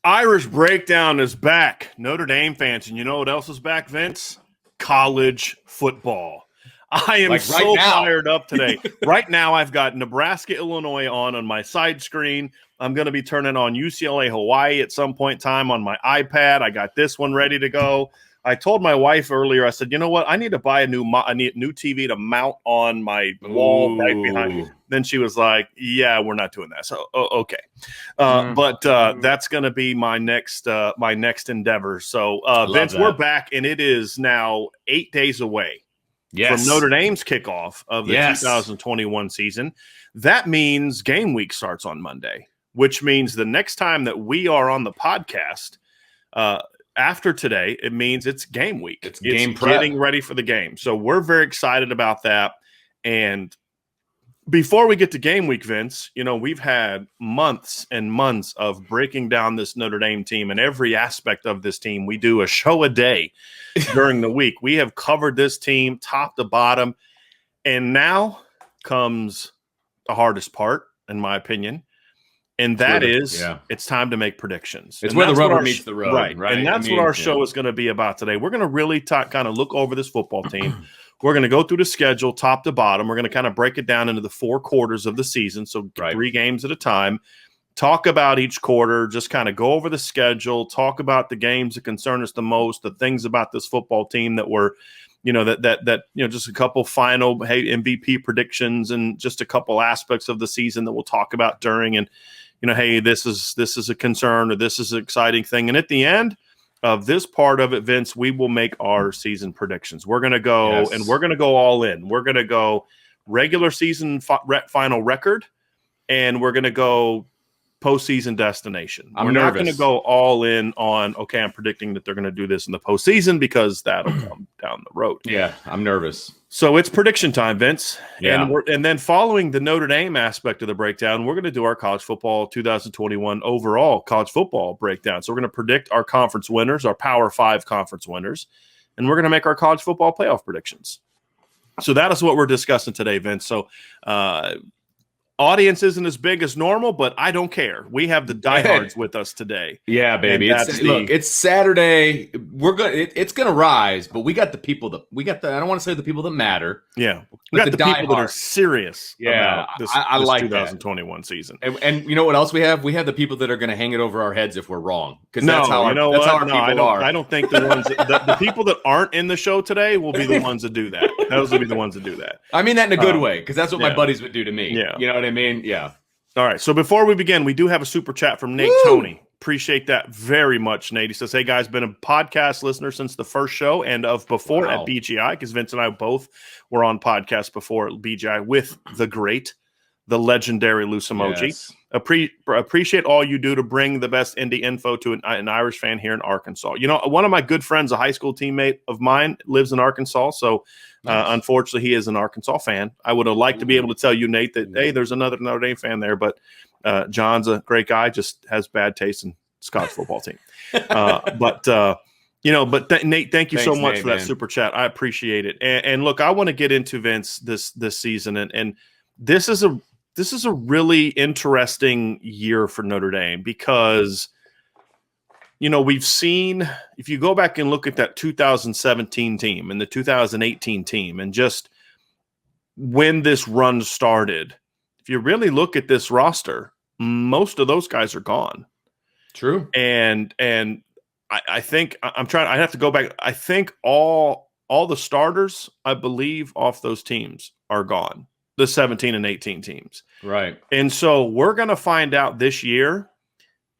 Irish Breakdown is back. Notre Dame fans. And you know what else is back, Vince? College football. I am so fired up today. Right now, I've got Nebraska, Illinois on my side screen. I'm going to be turning on UCLA, Hawaii at some point in time on my iPad. I got this one ready to go. I told my wife earlier, I said, you know what? I need to buy a new TV to mount on my wall right behind me. Then she was like, yeah, we're not doing that. So, okay. But that's going to be my next endeavor. So, Vince, we're back, and it is now 8 days away from Notre Dame's kickoff of the 2021 season. That means game week starts on Monday, which means the next time that we are on the podcast, after today, it means it's game week. It's game prep. Getting ready for the game. So we're very excited about that. And before we get to game week, Vince, you know, we've had months and months of breaking down this Notre Dame team and every aspect of this team. We do a show a day during the week. We have covered this team top to bottom. And now comes the hardest part, in my opinion. And that it's time to make predictions. It's where the rubber meets the road. Right. And that's what our show is going to be about today. We're going to really kind of look over this football team. We're going to go through the schedule top to bottom. We're going to kind of break it down into the 4 quarters of the season, so 3 games at a time. Talk about each quarter, just kind of go over the schedule, talk about the games that concern us the most, the things about this football team that were – just a couple final MVP predictions and just a couple aspects of the season that we'll talk about during. And, hey, this is a concern or this is an exciting thing. And at the end of this part of it, Vince, we will make our season predictions. We're going to go and we're going to go all in. We're going to go regular season final record, and we're going to go postseason destination. We're not going to go all in on, okay, I'm predicting that they're going to do this in the postseason because that'll come down the road. Yeah, I'm nervous. So it's prediction time, Vince. Yeah. And then following the Notre Dame aspect of the breakdown, we're going to do our college football 2021 overall college football breakdown. So we're going to predict our conference winners, our Power 5 conference winners, and we're going to make our college football playoff predictions. So that is what we're discussing today, Vince. So, audience isn't as big as normal, but I don't care. We have the diehards with us today. Yeah, baby. It's Saturday. We're good. It's going to rise, but we got the people I don't want to say the people that matter. Yeah. We got the people that are serious about this 2021 season. And you know what else we have? We have the people that are going to hang it over our heads if we're wrong. Because that's how our people are. I don't think the ones the people that aren't in the show today will be the ones that do that. Those will be the ones that do that. I mean that in a good way, because that's what my buddies would do to me. Yeah. You know what I mean? Yeah. All right. So before we begin, we do have a super chat from Nate Tony. Appreciate that very much, Nate. He says, hey, guys, been a podcast listener since the first show and of before at BGI, because Vince and I both were on podcasts before at BGI with the legendary Loose Emoji. Yes. Appreciate all you do to bring the best indie info to an Irish fan here in Arkansas. You know, one of my good friends, a high school teammate of mine, lives in Arkansas. So, unfortunately, he is an Arkansas fan. I would have liked to be able to tell you, Nate, that, hey, there's another Notre Dame fan there. But John's a great guy, just has bad taste in Scott's football team. Nate, thank you so much for that super chat. I appreciate it. And look, I want to get into Vince this season, and this is a really interesting year for Notre Dame because, we've seen, if you go back and look at that 2017 team and the 2018 team and just when this run started, if you really look at this roster, most of those guys are gone. True. And I think I have to go back. I think all the starters, I believe, off those teams are gone. The 17 and 18 teams. Right. And so we're going to find out this year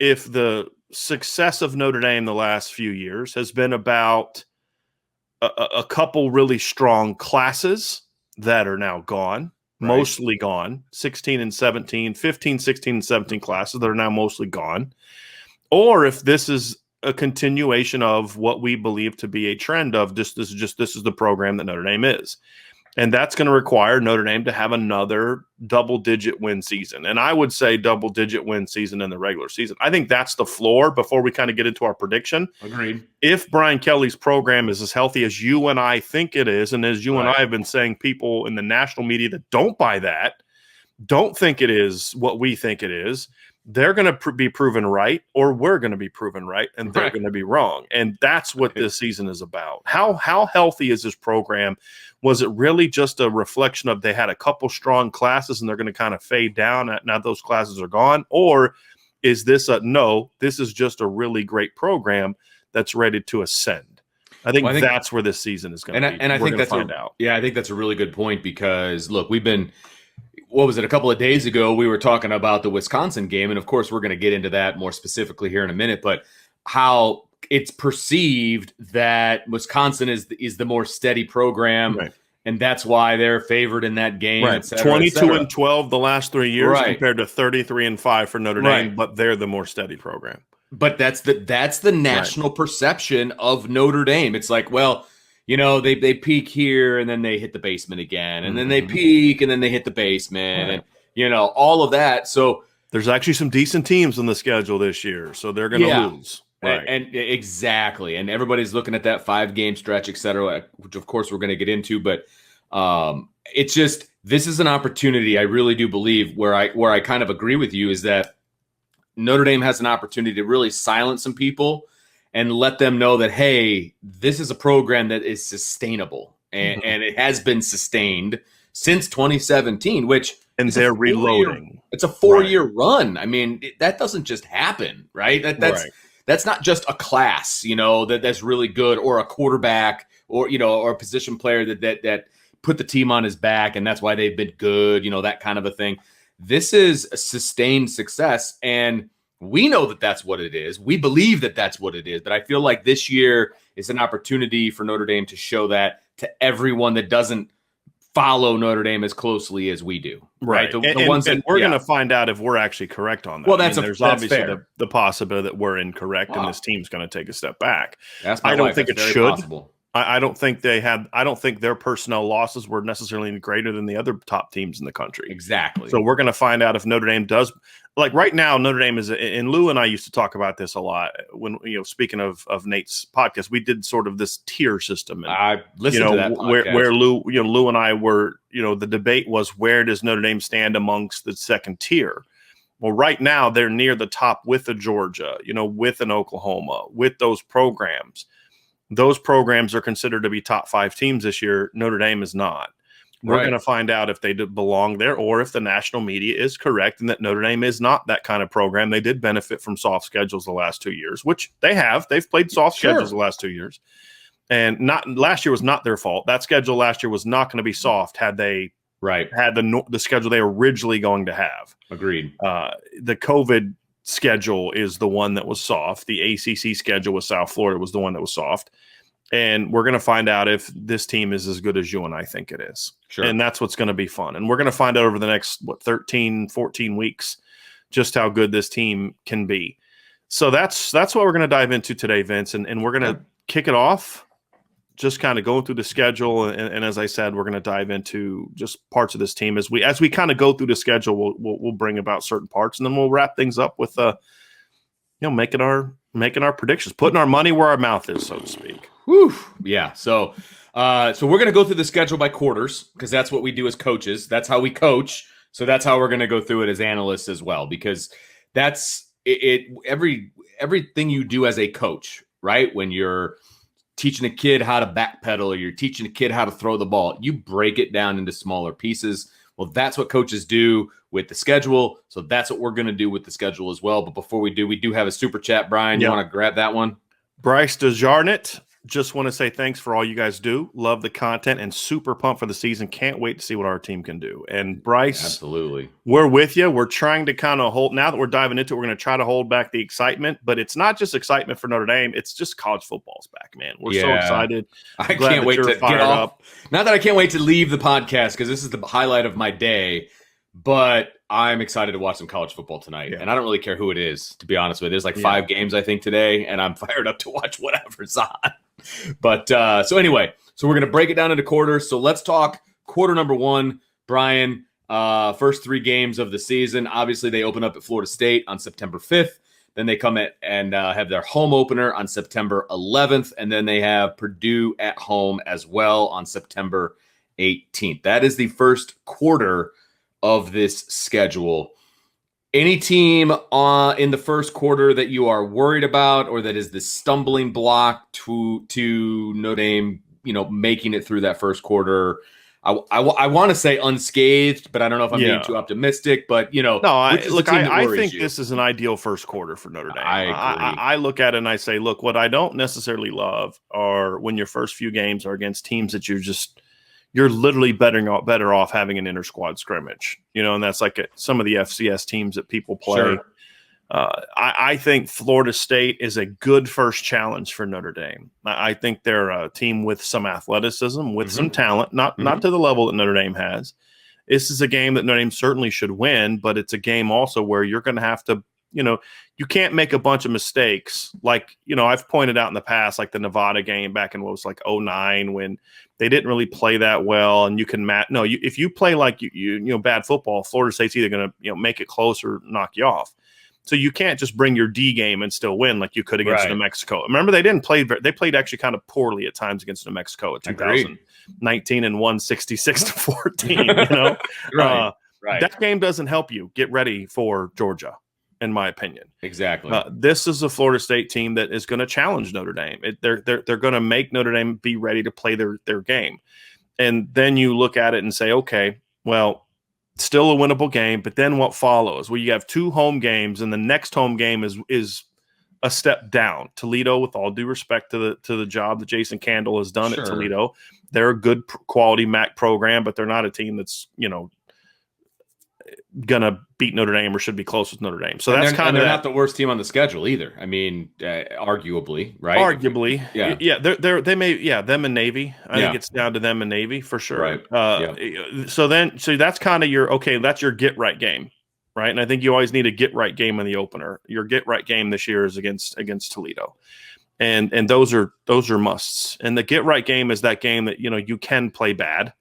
if the success of Notre Dame the last few years has been about a couple really strong classes that are now gone, mostly gone, 16 and 17, 15, 16 and 17 classes that are now mostly gone, or if this is a continuation of what we believe to be a trend of this is the program that Notre Dame is. And that's going to require Notre Dame to have another double-digit win season. And I would say double-digit win season in the regular season. I think that's the floor before we kind of get into our prediction. Agreed. If Brian Kelly's program is as healthy as you and I think it is, and as you and I have been saying, people in the national media that don't buy that, don't think it is what we think it is, they're going to be proven right, or we're going to be proven right, and they're going to be wrong. And that's what this season is about. How healthy is this program? Was it really just a reflection of they had a couple strong classes and they're going to kind of fade down now those classes are gone? Or is this this is just a really great program that's ready to ascend? I think that's where this season is going to be. And I think that's find out. Yeah, I think that's a really good point because, look, we've been – what was it? A couple of days ago, we were talking about the Wisconsin game. And of course, we're going to get into that more specifically here in a minute, but how it's perceived that Wisconsin is the more steady program. Right. And that's why they're favored in that game. Right. 22-12 the last 3 years compared to 33-5 for Notre Dame, but they're the more steady program. But that's the national perception of Notre Dame. It's like, well, they peak here and then they hit the basement again, and then they peak and then they hit the basement, and all of that. So there's actually some decent teams on the schedule this year, so they're going to lose. Right. And exactly. And everybody's looking at that 5-game stretch, et cetera, which of course we're going to get into, but it's just, this is an opportunity. I really do believe where I kind of agree with you is that Notre Dame has an opportunity to really silence some people and let them know that, hey, this is a program that is sustainable, and it has been sustained since 2017, and they're reloading. It's a 4-year run. I mean, that doesn't just happen, right? That's not just a class, that's really good, or a quarterback, or or a position player that put the team on his back, and that's why they've been good, that kind of a thing. This is a sustained success, and we know that that's what it is. We believe that that's what it is. But I feel like this year is an opportunity for Notre Dame to show that to everyone that doesn't follow Notre Dame as closely as we do. Right. The ones that we're going to find out if we're actually correct on that. Well, there's obviously the possibility that we're incorrect and this team's going to take a step back. I don't think it should. Possible. I don't think their personnel losses were necessarily greater than the other top teams in the country. Exactly. So we're going to find out if Notre Dame does. Like right now, Notre Dame is, and Lou and I used to talk about this a lot when, speaking of Nate's podcast, we did sort of this tier system. And, I listened to that podcast. where Lou and I were, the debate was, where does Notre Dame stand amongst the second tier? Well, right now they're near the top with a Georgia, with an Oklahoma, with those programs. Those programs are considered to be top 5 teams this year. Notre Dame is not. We're going to find out if they belong there, or if the national media is correct and that Notre Dame is not that kind of program. They did benefit from soft schedules the last 2 years, which they have. They've played soft schedules the last 2 years. And last year was not their fault. That schedule last year was not going to be soft had they had the schedule they were originally going to have. Agreed. The COVID schedule is the one that was soft. The ACC schedule with South Florida was the one that was soft. And we're going to find out if this team is as good as you and I think it is. Sure. And that's what's going to be fun. And we're going to find out over the next, 13, 14 weeks, just how good this team can be. So that's what we're going to dive into today, Vince. And we're going to kick it off, just kind of going through the schedule. And as I said, we're going to dive into just parts of this team. As we kind of go through the schedule, we'll bring about certain parts, and then we'll wrap things up with, making our predictions, putting our money where our mouth is, so to speak. Whew. Yeah. So we're going to go through the schedule by quarters, because that's what we do as coaches. That's how we coach. So that's how we're going to go through it as analysts as well, because that's it. Everything you do as a coach, right? When you're teaching a kid how to backpedal, or you're teaching a kid how to throw the ball, you break it down into smaller pieces. Well, that's what coaches do with the schedule. So that's what we're going to do with the schedule as well. But before we do have a super chat. Brian, you want to grab that one? Bryce DeJarnett. Just want to say thanks for all you guys do. Love the content and super pumped for the season. Can't wait to see what our team can do. And Bryce, absolutely, we're with you. We're trying to kind of hold, now that we're diving into it, we're going to try to hold back the excitement, but it's not just excitement for Notre Dame. It's just college football's back, man. We're so excited. I can't wait to get off. Not that I can't wait to leave the podcast, because this is the highlight of my day, but I'm excited to watch some college football tonight. Yeah. And I don't really care who it is, to be honest with you. There's 5 games, I think, today, and I'm fired up to watch whatever's on. But so anyway, so we're going to break it down into quarters. So let's talk quarter number 1, Brian. First 3 games of the season. Obviously, they open up at Florida State on September 5th. Then they come and have their home opener on September 11th. And then they have Purdue at home as well on September 18th. That is the first quarter of this schedule. Any team in the first quarter that you are worried about, or that is the stumbling block to Notre Dame, making it through that first quarter? I want to say unscathed, but I don't know if I'm being too optimistic. But no, I think this is an ideal first quarter for Notre Dame. I agree. I look at it and I say, look, what I don't necessarily love are when your first few games are against teams that you're literally better off having an inter-squad scrimmage, and that's like some of the FCS teams that people play. Sure. I think Florida State is a good first challenge for Notre Dame. I think they're a team with some athleticism, with some talent, not to the level that Notre Dame has. This is a game that Notre Dame certainly should win, but it's a game also where you're going to have to, you can't make a bunch of mistakes. Like, I've pointed out in the past, like the Nevada game back in what was like 2009 when they didn't really play that well. And you can if you play like you bad football, Florida State's either going to, make it close or knock you off. So you can't just bring your D game and still win like you could against New Mexico. Remember, they played actually kind of poorly at times against New Mexico in 2019 and won 66-14. Right. That game doesn't help you get ready for Georgia, in my opinion. Exactly. This is a Florida State team that is going to challenge Notre Dame. They're going to make Notre Dame be ready to play their game. And then you look at it and say, okay, well, still a winnable game, but then what follows? Well, you have 2 home games, and the next home game is a step down. Toledo, with all due respect to the job that Jason Candle has done at Toledo, they're a good quality MAC program, but they're not a team that's gonna beat Notre Dame or should be close with Notre Dame. So that's kind of they're not the worst team on the schedule either. I mean, arguably, right? Arguably, yeah. They may, them and Navy. I think it's down to them and Navy for sure. Right. So that's kind of that's your get right game, right? And I think you always need a get right game in the opener. Your get right game this year is against Toledo, and those are musts. And the get right game is that game that you can play bad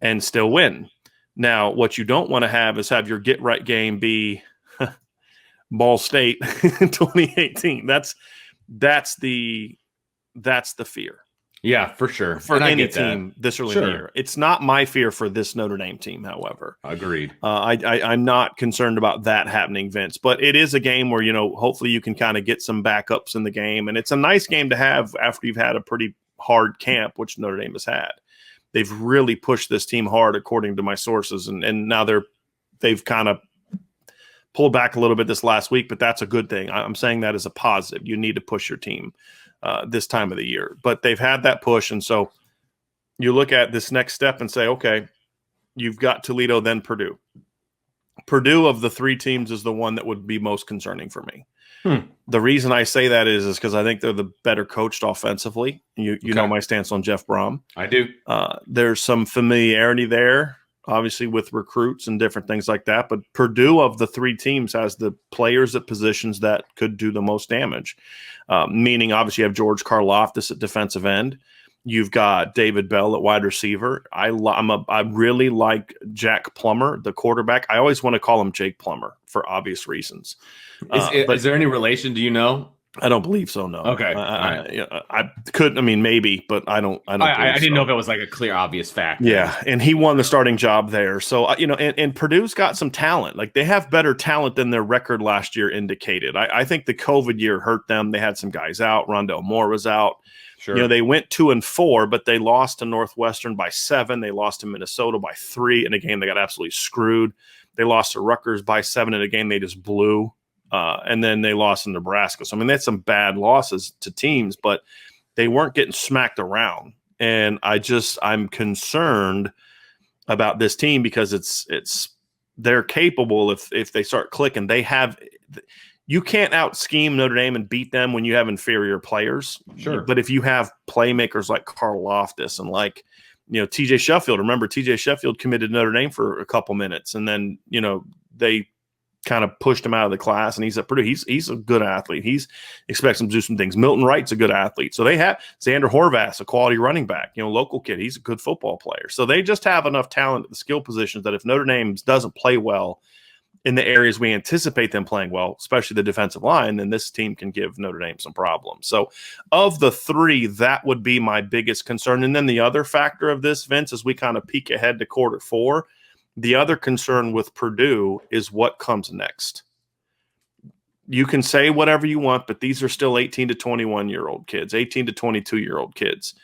and still win. Now, what you don't want to have your get right game be Ball State in 2018. That's the fear. Yeah, for sure. For any team this early in the year. It's not my fear for this Notre Dame team, however. Agreed. I'm not concerned about that happening, Vince. But it is a game where, hopefully you can kind of get some backups in the game. And it's a nice game to have after you've had a pretty hard camp, which Notre Dame has had. They've really pushed this team hard, according to my sources, and now they've kind of pulled back a little bit this last week, but that's a good thing. I'm saying that as a positive. You need to push your team this time of the year, but they've had that push, and so you look at this next step and say, okay, you've got Toledo, then Purdue. Purdue of the 3 teams is the one that would be most concerning for me. The reason I say that is because I think they're the better coached offensively. You know my stance on Jeff Brom. I do. There's some familiarity there, obviously, with recruits and different things like that. But Purdue of the 3 teams has the players at positions that could do the most damage. Meaning, obviously, you have George Karlaftis at defensive end. You've got David Bell at wide receiver. I really like Jack Plummer, the quarterback. I always want to call him Jake Plummer for obvious reasons. Is there any relation? Do you know? I don't believe so. No. Okay. I could. I mean, maybe, but I don't. I didn't know if it was like a clear, obvious fact. Yeah, and he won the starting job there. So and Purdue's got some talent. Like they have better talent than their record last year indicated. I think the COVID year hurt them. They had some guys out. Rondell Moore was out. Sure. They went 2-4, but they lost to Northwestern by 7. They lost to Minnesota by 3 in a game they got absolutely screwed. They lost to Rutgers by 7 in a game they just blew. And then they lost to Nebraska. So, I mean, they had some bad losses to teams, but they weren't getting smacked around. And I'm concerned about this team because they're capable if they start clicking. You can't out scheme Notre Dame and beat them when you have inferior players. Sure. But if you have playmakers like Karlaftis and like, TJ Sheffield, remember TJ Sheffield committed Notre Dame for a couple minutes and then, they kind of pushed him out of the class and he's at Purdue. He's a good athlete. He's expects him to do some things. Milton Wright's a good athlete. So they have Xander Horvath, a quality running back, local kid. He's a good football player. So they just have enough talent at the skill positions that if Notre Dame doesn't play well in the areas we anticipate them playing well, especially the defensive line, then this team can give Notre Dame some problems. So of the 3, that would be my biggest concern. And then the other factor of this, Vince, as we kind of peek ahead to quarter 4, The other concern with Purdue is what comes next. You can say whatever you want, but these are still 18 to 21-year-old kids, 18 to 22-year-old kids.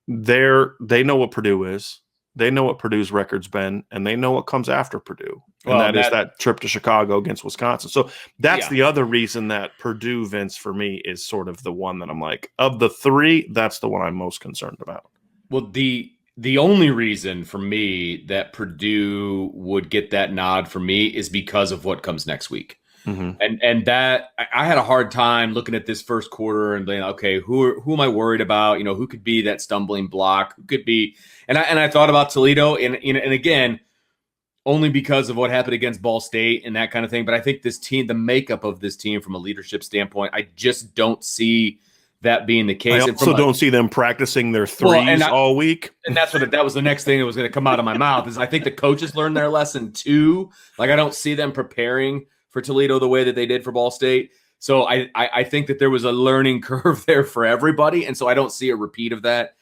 They know what Purdue is. They know what Purdue's record's been, and they know what comes after Purdue. And that is that trip to Chicago against Wisconsin. So that's the other reason that Purdue, Vince, for me, is sort of the one that I'm like, of the three, that's the one I'm most concerned about. Well, the only reason for me that Purdue would get that nod for me is because of what comes next week. Mm-hmm. And that I had a hard time looking at this first quarter and being, okay, who am I worried about? Who could be that stumbling block? Who could be? And I thought about Toledo, and again, only because of what happened against Ball State and that kind of thing. But I think this team, the makeup of this team from a leadership standpoint, I just don't see that being the case. I also don't see them practicing their threes all week. And that was the next thing that was going to come out of my mouth is I think the coaches learned their lesson too. Like I don't see them preparing for Toledo the way that they did for Ball State. So I think that there was a learning curve there for everybody. And so I don't see a repeat of that.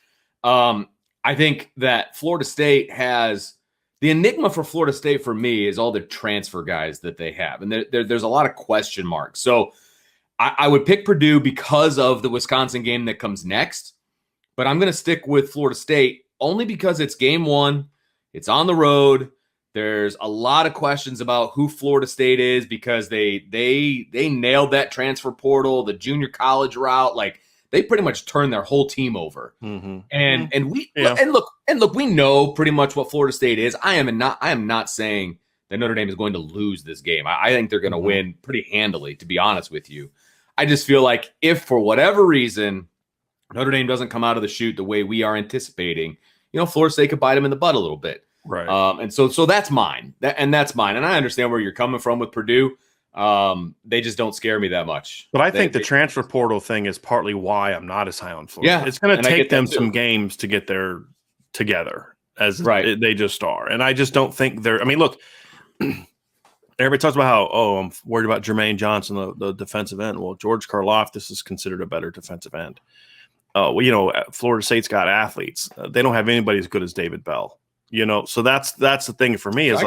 I think that Florida State has the enigma for Florida State for me is all the transfer guys that they have. And there's a lot of question marks. So I would pick Purdue because of the Wisconsin game that comes next. But I'm going to stick with Florida State only because it's game one. It's on the road. There's a lot of questions about who Florida State is because they nailed that transfer portal, the junior college route. Like they pretty much turned their whole team over. Mm-hmm. And look, we know pretty much what Florida State is. I am not saying that Notre Dame is going to lose this game. I think they're going to win pretty handily, to be honest with you. I just feel like if for whatever reason Notre Dame doesn't come out of the chute the way we are anticipating, Florida State could bite them in the butt a little bit. Right. And so that's mine. That's mine. And I understand where you're coming from with Purdue. They just don't scare me that much. But I think the transfer portal thing is partly why I'm not as high on Florida. Yeah, it's going to take them some games to get there together, as they just are. And I just don't think they're – I mean, look, everybody talks about how, I'm worried about Jermaine Johnson, the defensive end. Well, George Karlaftis is considered a better defensive end. Florida State's got athletes. They don't have anybody as good as David Bell. So that's the thing for me is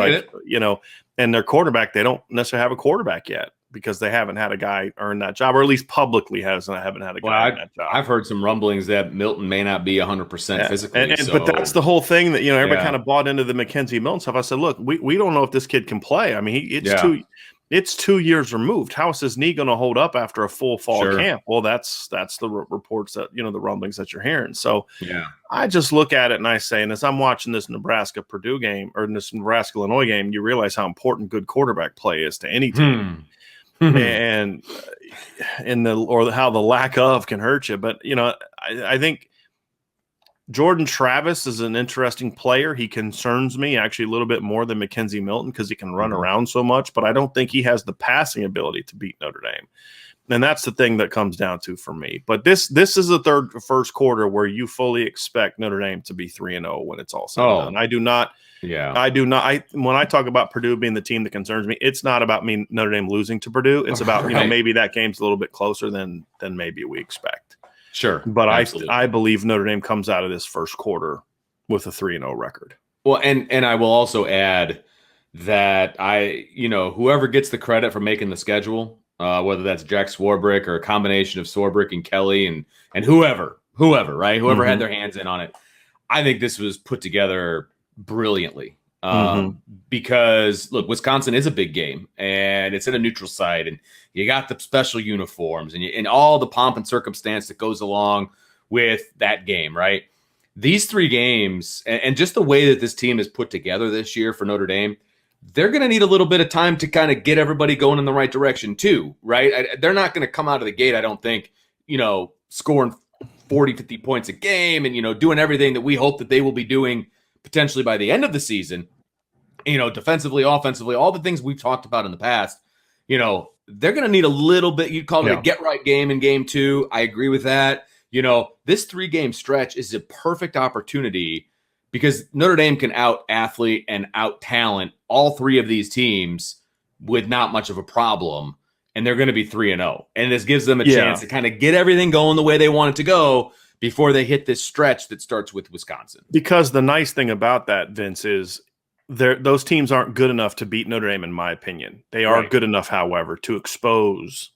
and their quarterback, they don't necessarily have a quarterback yet because they haven't had a guy earn that job, or at least publicly haven't had a guy earn that job. I've heard some rumblings that Milton may not be 100% physically. But that's the whole thing that, everybody kind of bought into the Mackenzie Milton stuff. I said, look, we don't know if this kid can play. I mean, it's 2 years removed. How is his knee going to hold up after a full fall camp? Well, that's the reports that, the rumblings that you're hearing. So I just look at it and I say, and as I'm watching this Nebraska-Purdue game or this Nebraska-Illinois game, you realize how important good quarterback play is to any team. And how the lack of can hurt you. But, I think Jordan Travis is an interesting player. He concerns me actually a little bit more than Mackenzie Milton because he can run around so much, but I don't think he has the passing ability to beat Notre Dame. And that's the thing that comes down to for me. But this is the first quarter where you fully expect Notre Dame to be 3-0 when it's all said and done. I do not. Yeah, I do not. When I talk about Purdue being the team that concerns me, it's not about me Notre Dame losing to Purdue. It's about maybe that game's a little bit closer than maybe we expect. Sure. But I believe Notre Dame comes out of this first quarter with a 3-0 record. Well, and I will also add that whoever gets the credit for making the schedule, whether that's Jack Swarbrick or a combination of Swarbrick and Kelly and whoever, right? Whoever had their hands in on it. I think this was put together brilliantly. Because look, Wisconsin is a big game and it's in a neutral site and you got the special uniforms and all the pomp and circumstance that goes along with that game, right? These three games and just the way that this team is put together this year for Notre Dame, they're going to need a little bit of time to kind of get everybody going in the right direction too, right? They're not going to come out of the gate, I don't think, scoring 40, 50 points a game and, doing everything that we hope that they will be doing potentially by the end of the season, defensively, offensively, all the things we've talked about in the past, they're going to need a little bit. You'd call it a get right game in game two. I agree with that. This 3-game stretch is a perfect opportunity because Notre Dame can out athlete and out talent all three of these teams with not much of a problem. And they're going to be 3-0. And this gives them a chance to kind of get everything going the way they want it to go before they hit this stretch that starts with Wisconsin. Because the nice thing about that, Vince, is those teams aren't good enough to beat Notre Dame, in my opinion. They are good enough, however, to expose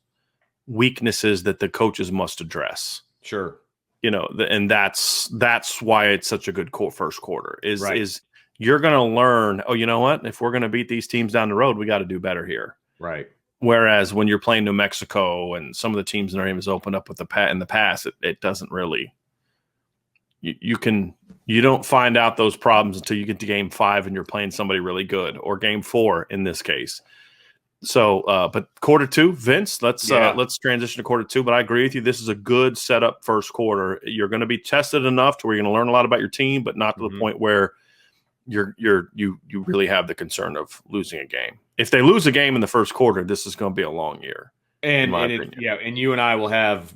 weaknesses that the coaches must address. Sure. And that's why it's such a good first quarter is you're going to learn, oh, you know what? If we're going to beat these teams down the road, we got to do better here. Right. Whereas when you're playing New Mexico and some of the teams Notre Dame has opened up with in the past, it doesn't really. You don't find out those problems until you get to game 5 and you're playing somebody really good, or game 4 in this case. So, but quarter 2, Vince, let's transition to quarter 2. But I agree with you. This is a good setup first quarter. You're going to be tested enough to where you're going to learn a lot about your team, but not to the point where you really have the concern of losing a game. If they lose a game in the first quarter, this is going to be a long year. And you and I will have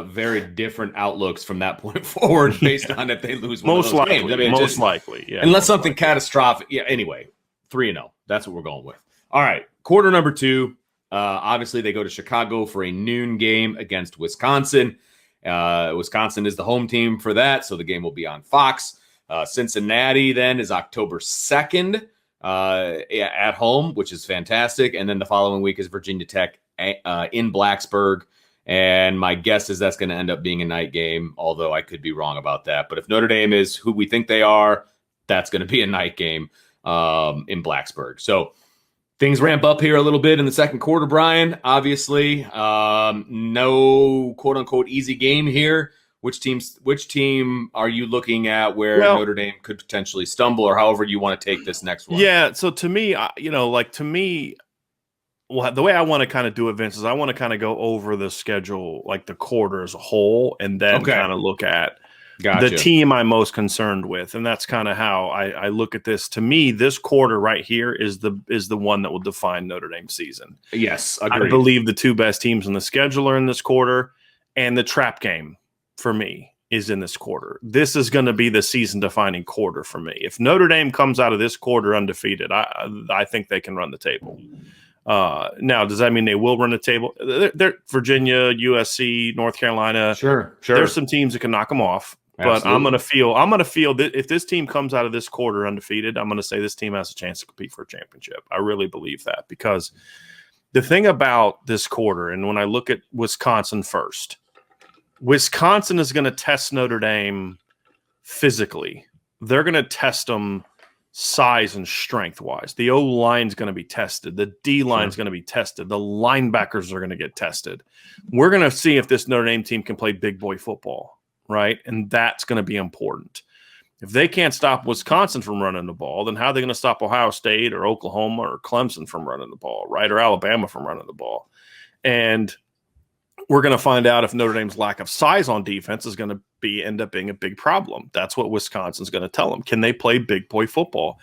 very different outlooks from that point forward based on if they lose one of those games. I mean, most likely, unless something catastrophic. Yeah. Anyway, 3-0. That's what we're going with. All right, quarter number 2. Obviously, they go to Chicago for a noon game against Wisconsin. Wisconsin is the home team for that, so the game will be on Fox. Cincinnati then is October 2nd at home, which is fantastic. And then the following week is Virginia Tech in Blacksburg. And my guess is that's going to end up being a night game, although I could be wrong about that. But if Notre Dame is who we think they are, that's going to be a night game in Blacksburg. So things ramp up here a little bit in the second quarter, Brian. Obviously, no quote-unquote easy game here. Which team are you looking at where Notre Dame could potentially stumble, or however you want to take this next one? Yeah, so to me, the way I want to kind of do it, Vince, is I want to kind of go over the schedule, like the quarter as a whole, and then kind of look at the team I'm most concerned with. And that's kind of how I look at this. To me, this quarter right here is the one that will define Notre Dame's season. Yes, agreed. I believe the 2 best teams in the schedule are in this quarter, and the trap game for me is in this quarter. This is going to be the season-defining quarter for me. If Notre Dame comes out of this quarter undefeated, I think they can run the table. Now, does that mean they will run the table? They're Virginia, USC, North Carolina. Sure. There's some teams that can knock them off. But I'm going to feel that if this team comes out of this quarter undefeated, I'm going to say this team has a chance to compete for a championship. I really believe that, because the thing about this quarter, and when I look at Wisconsin first, Wisconsin is going to test Notre Dame physically. They're going to test them size and strength-wise. The O-line is going to be tested. The D-line is going to be tested. The linebackers are going to get tested. We're going to see if this Notre Dame team can play big boy football, right? And that's going to be important. If they can't stop Wisconsin from running the ball, then how are they going to stop Ohio State or Oklahoma or Clemson from running the ball, right? Or Alabama from running the ball? And we're going to find out if Notre Dame's lack of size on defense is going to end up being a big problem. That's what Wisconsin's going to tell them. Can they play big boy football?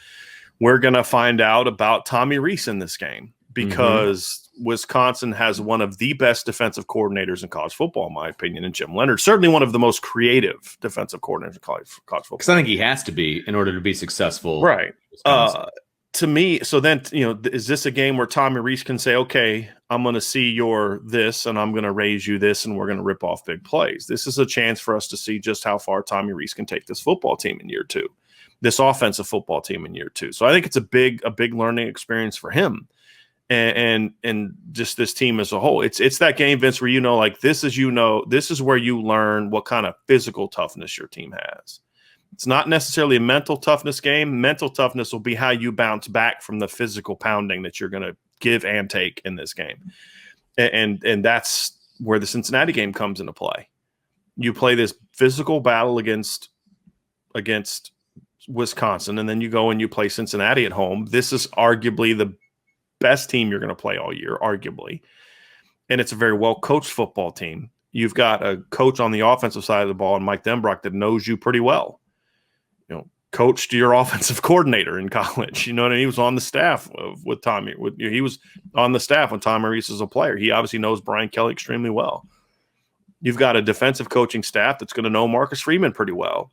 We're going to find out about Tommy Rees in this game, because Wisconsin has one of the best defensive coordinators in college football, in my opinion, and Jim Leonard. Certainly one of the most creative defensive coordinators in college football. Because I think he has to be in order to be successful. Right. To me, so then, is this a game where Tommy Rees can say, okay, I'm going to see your this, and I'm going to raise you this, and we're going to rip off big plays? This is a chance for us to see just how far Tommy Rees can take this football team in year 2, this offensive football team in year 2. So I think it's a big learning experience for him, and just this team as a whole. It's that game, Vince, where this is where you learn what kind of physical toughness your team has. It's not necessarily a mental toughness game. Mental toughness will be how you bounce back from the physical pounding that you're going to give and take in this game. And that's where the Cincinnati game comes into play. You play this physical battle against Wisconsin, and then you go and you play Cincinnati at home. This is arguably the best team you're going to play all year, arguably. And it's a very well-coached football team. You've got a coach on the offensive side of the ball, and Mike Denbrock, that knows you pretty well. Coached your offensive coordinator in college. And he was on the staff with Tommy. He was on the staff when Tommy Rees is a player. He obviously knows Brian Kelly extremely well. You've got a defensive coaching staff that's going to know Marcus Freeman pretty well.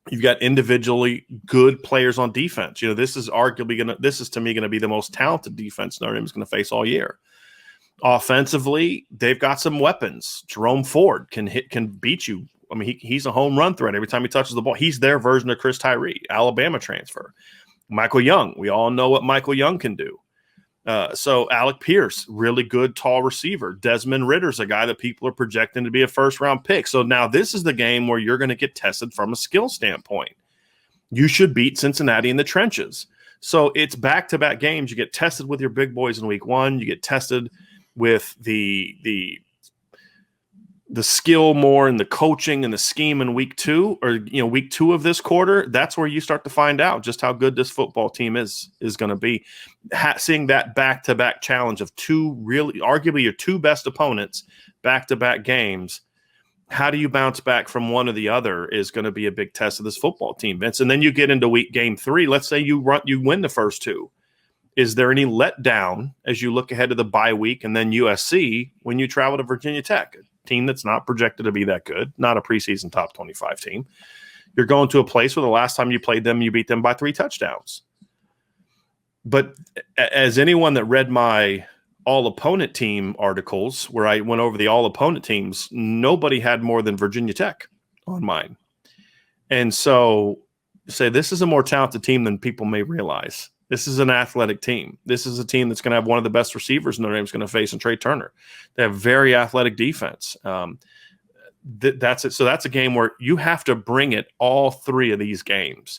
You've got individually good players on defense. This is to me going to be the most talented defense Notre Dame is going to face all year. Offensively, they've got some weapons. Jerome Ford can beat you. I mean, he's a home run threat every time he touches the ball. He's their version of Chris Tyree, Alabama transfer. Michael Young, we all know what Michael Young can do. So Alec Pierce, really good tall receiver. Desmond Ritter's a guy that people are projecting to be a first-round pick. So now this is the game where you're going to get tested from a skill standpoint. You should beat Cincinnati in the trenches. So it's back-to-back games. You get tested with your big boys in week 1. You get tested with the skill more and the coaching and the scheme in week 2, or week 2 of this quarter. That's where you start to find out just how good this football team is going to be. Seeing that back-to-back challenge of arguably your 2 best opponents, back-to-back games. How do you bounce back from one or the other is going to be a big test of this football team, Vince. And then you get into game 3. Let's say you win the first 2. Is there any letdown as you look ahead to the bye week and then USC when you travel to Virginia Tech, a team that's not projected to be that good, not a preseason top 25 team? You're going to a place where the last time you played them, you beat them by 3 touchdowns. But as anyone that read my all-opponent team articles where I went over the all-opponent teams, nobody had more than Virginia Tech on mine. And so say this is a more talented team than people may realize. This is an athletic team. This is a team that's going to have one of the best receivers Notre Dame's going to face in Trey Turner. They have very athletic defense. That's it. So that's a game where you have to bring it all 3 of these games.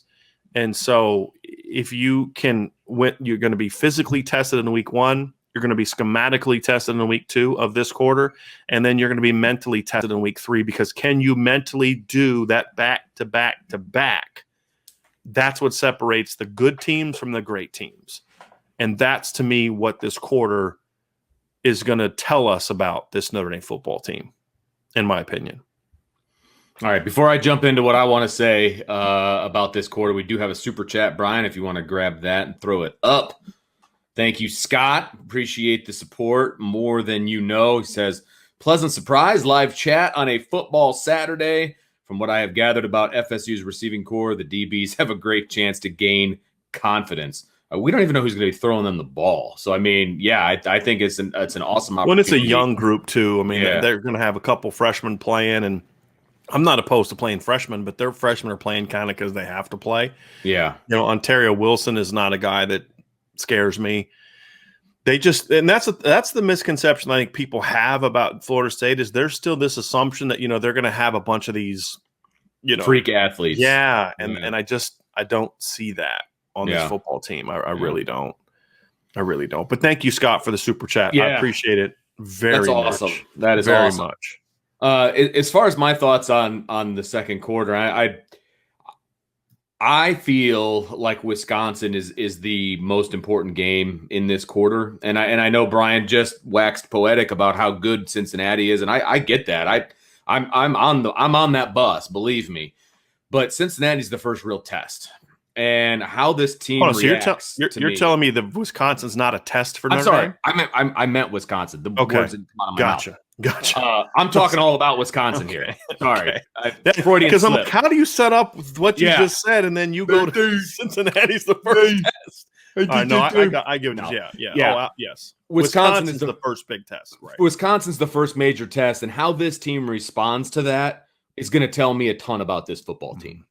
And so if you can win, you're going to be physically tested in week 1. You're going to be schematically tested in week 2 of this quarter. And then you're going to be mentally tested in week 3, because can you mentally do that back-to-back-to-back? That's what separates the good teams from the great teams. And that's, to me, what this quarter is going to tell us about this Notre Dame football team, in my opinion. All right, before I jump into what I want to say about this quarter, we do have a super chat, Brian, if you want to grab that and throw it up. Thank you, Scott. Appreciate the support more than you know. He says, pleasant surprise, live chat on a football Saturday. From what I have gathered about FSU's receiving core, the DBs have a great chance to gain confidence. We don't even know who's going to be throwing them the ball. So, I mean, yeah, I think it's an awesome opportunity. When it's a young group, too. I mean, They're going to have a couple freshmen playing, and I'm not opposed to playing freshmen, but their freshmen are playing kind of because they have to play. Yeah. Ontario Wilson is not a guy that scares me. And that's the misconception I think people have about Florida State, is there's still this assumption that, they're going to have a bunch of these, freak athletes. Yeah. And I don't see that on this football team. I really don't. I really don't. But thank you, Scott, for the super chat. Yeah. I appreciate it very much. That's awesome. That is very awesome. much. As far as my thoughts on the second quarter, I feel like Wisconsin is the most important game in this quarter, and I know Brian just waxed poetic about how good Cincinnati is, and I get that. I'm on that bus, believe me. But Cincinnati's the first real test, and how this team reacts. So you're telling me that Wisconsin's not a test for Notre Dame? I'm sorry, I meant Wisconsin. The words didn't come out of my mouth. Gotcha. I'm talking all about Wisconsin here. Sorry. Because I'm like, how do you set up with what you just said, and then you go to Cincinnati's the first test? I give it. Yeah. Yes. Wisconsin is the first big test. Right. Wisconsin's the first major test, and how this team responds to that is going to tell me a ton about this football team.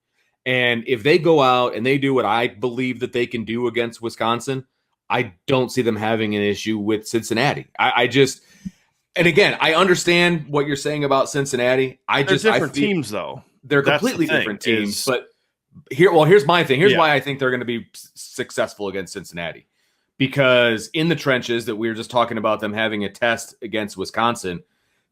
And if they go out and they do what I believe that they can do against Wisconsin, I don't see them having an issue with Cincinnati. And again, I understand what you're saying about Cincinnati. They're different teams, though. They're completely different teams. But here's my thing. Here's why I think they're going to be successful against Cincinnati. Because in the trenches that we were just talking about, them having a test against Wisconsin,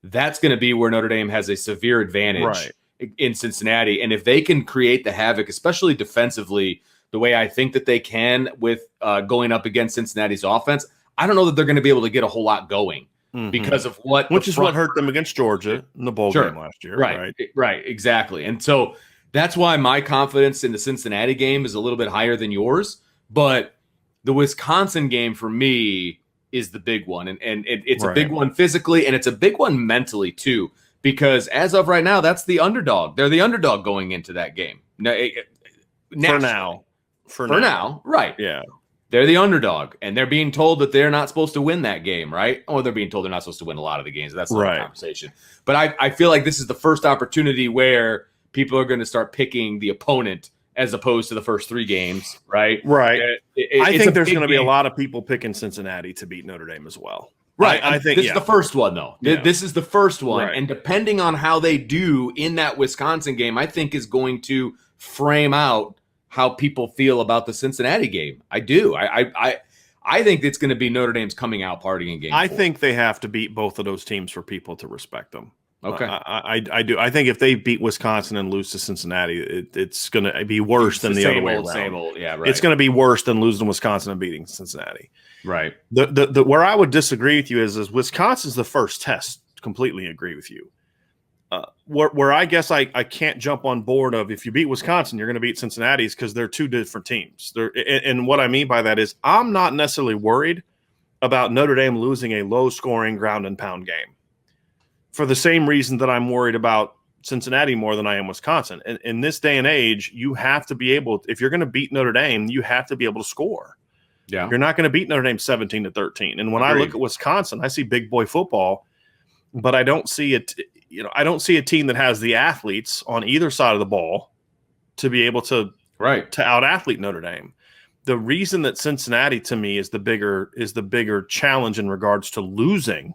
that's going to be where Notre Dame has a severe advantage in Cincinnati. And if they can create the havoc, especially defensively, the way I think that they can with going up against Cincinnati's offense, I don't know that they're going to be able to get a whole lot going. Because of what hurt them against Georgia in the bowl game last year. Right, exactly. And so that's why my confidence in the Cincinnati game is a little bit higher than yours. But the Wisconsin game for me is the big one. And it's a big one physically, and it's a big one mentally too. Because as of right now, that's the underdog. They're the underdog going into that game. For now. Right. Yeah. They're the underdog, and they're being told that they're not supposed to win that game, right? Or they're being told they're not supposed to win a lot of the games. That's another conversation. But I feel like this is the first opportunity where people are going to start picking the opponent as opposed to the first 3 games, right? Right. I think there's going to be a lot of people picking Cincinnati to beat Notre Dame as well. Right. I think this is the first one, though. Yeah. This is the first one. Right. And depending on how they do in that Wisconsin game, I think is going to frame out how people feel about the Cincinnati game. I do. I think it's going to be Notre Dame's coming out party in game 4. I think they have to beat both of those teams for people to respect them. Okay. I do. I think if they beat Wisconsin and lose to Cincinnati, it's going to be worse than the other way around. Same old. Yeah, right. It's going to be worse than losing to Wisconsin and beating Cincinnati. Right. The where I would disagree with you is Wisconsin's the first test. Completely agree with you. Where I guess I can't jump on board of if you beat Wisconsin, you're going to beat Cincinnati is because they're 2 different teams. And what I mean by that is I'm not necessarily worried about Notre Dame losing a low-scoring ground and pound game for the same reason that I'm worried about Cincinnati more than I am Wisconsin. And in this day and age, you have to be able – if you're going to beat Notre Dame, you have to be able to score. Yeah. You're not going to beat Notre Dame 17-13. And when I look at Wisconsin, I see big boy football, but I don't see it – I don't see a team that has the athletes on either side of the ball to be able to out-athlete Notre Dame. The reason that Cincinnati to me is the bigger challenge in regards to losing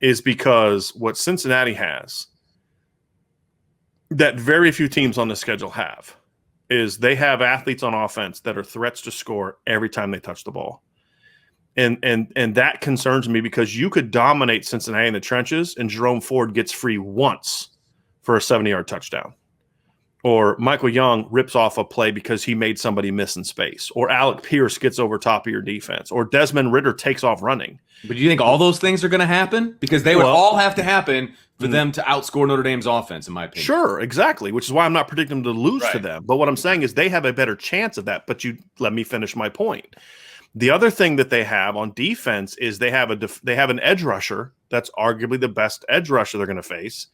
is because what Cincinnati has that very few teams on the schedule have is they have athletes on offense that are threats to score every time they touch the ball. And that concerns me because you could dominate Cincinnati in the trenches and Jerome Ford gets free once for a 70-yard touchdown. Or Michael Young rips off a play because he made somebody miss in space. Or Alec Pierce gets over top of your defense. Or Desmond Ridder takes off running. But do you think all those things are going to happen? Because they would all have to happen for them to outscore Notre Dame's offense, in my opinion. Sure, exactly, which is why I'm not predicting them to lose to them. But what I'm saying is they have a better chance of that. But you let me finish my point. The other thing that they have on defense is they have an edge rusher that's arguably the best edge rusher they're going to face,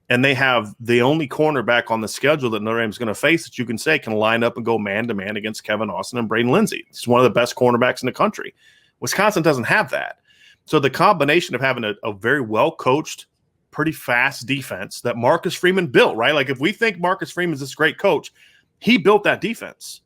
and they have the only cornerback on the schedule that Notre Dame's going to face that you can say can line up and go man-to-man against Kevin Austin and Braden Lindsey. He's one of the best cornerbacks in the country. Wisconsin doesn't have that. So the combination of having a very well-coached, pretty fast defense that Marcus Freeman built, right? Like if we think Marcus Freeman's this great coach, he built that defense.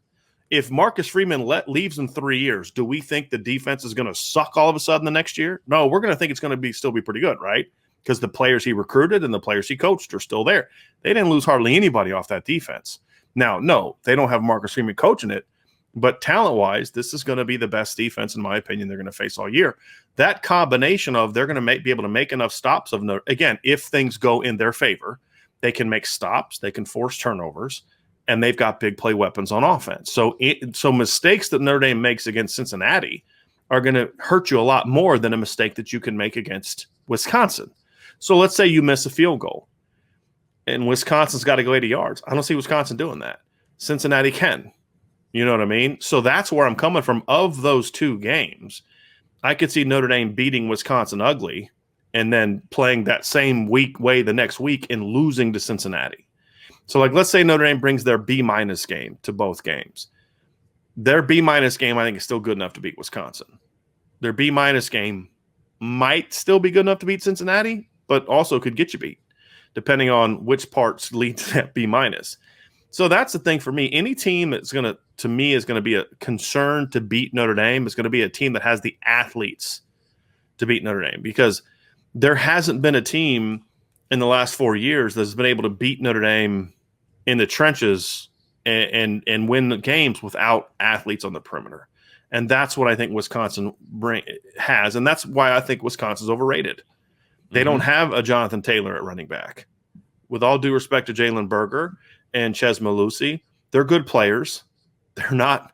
If Marcus Freeman leaves in 3 years, do we think the defense is going to suck all of a sudden the next year? No, we're going to think it's going to still be pretty good, right? Because the players he recruited and the players he coached are still there. They didn't lose hardly anybody off that defense. Now, no, they don't have Marcus Freeman coaching it, but talent-wise, this is going to be the best defense, in my opinion, they're going to face all year. That combination of they're going to be able to make enough stops again, if things go in their favor, they can make stops, they can force turnovers, and they've got big play weapons on offense. So mistakes that Notre Dame makes against Cincinnati are going to hurt you a lot more than a mistake that you can make against Wisconsin. So let's say you miss a field goal, and Wisconsin's got to go 80 yards. I don't see Wisconsin doing that. Cincinnati can. You know what I mean? So that's where I'm coming from. Of those 2 games, I could see Notre Dame beating Wisconsin ugly and then playing that same weak way the next week and losing to Cincinnati. So, like, let's say Notre Dame brings their B- game to both games. Their B- game, I think, is still good enough to beat Wisconsin. Their B- game might still be good enough to beat Cincinnati, but also could get you beat, depending on which parts lead to that B-. So that's the thing for me. Any team that's going to be a concern to beat Notre Dame is going to be a team that has the athletes to beat Notre Dame, because there hasn't been a team in the last 4 years that's been able to beat Notre Dame in the trenches and win the games without athletes on the perimeter. And that's what I think Wisconsin has. And that's why I think Wisconsin's overrated. They don't have a Jonathan Taylor at running back. With all due respect to Jalen Berger and Ches Malusi, they're good players. They're not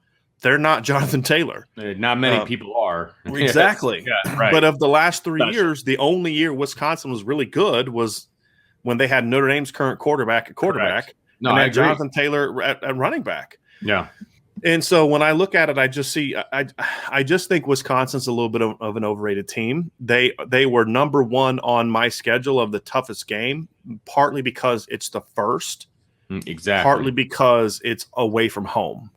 Jonathan Taylor. Not many people are. Exactly. Yeah, right. But of the last 3 years, the only year Wisconsin was really good was when they had Notre Dame's current quarterback at quarterback. Correct. No, I agree. Jonathan Taylor at running back. Yeah. And so when I look at it, I just think Wisconsin's a little bit of an overrated team. They were number 1 on my schedule of the toughest game, partly because it's the first. Exactly. Partly because it's away from home.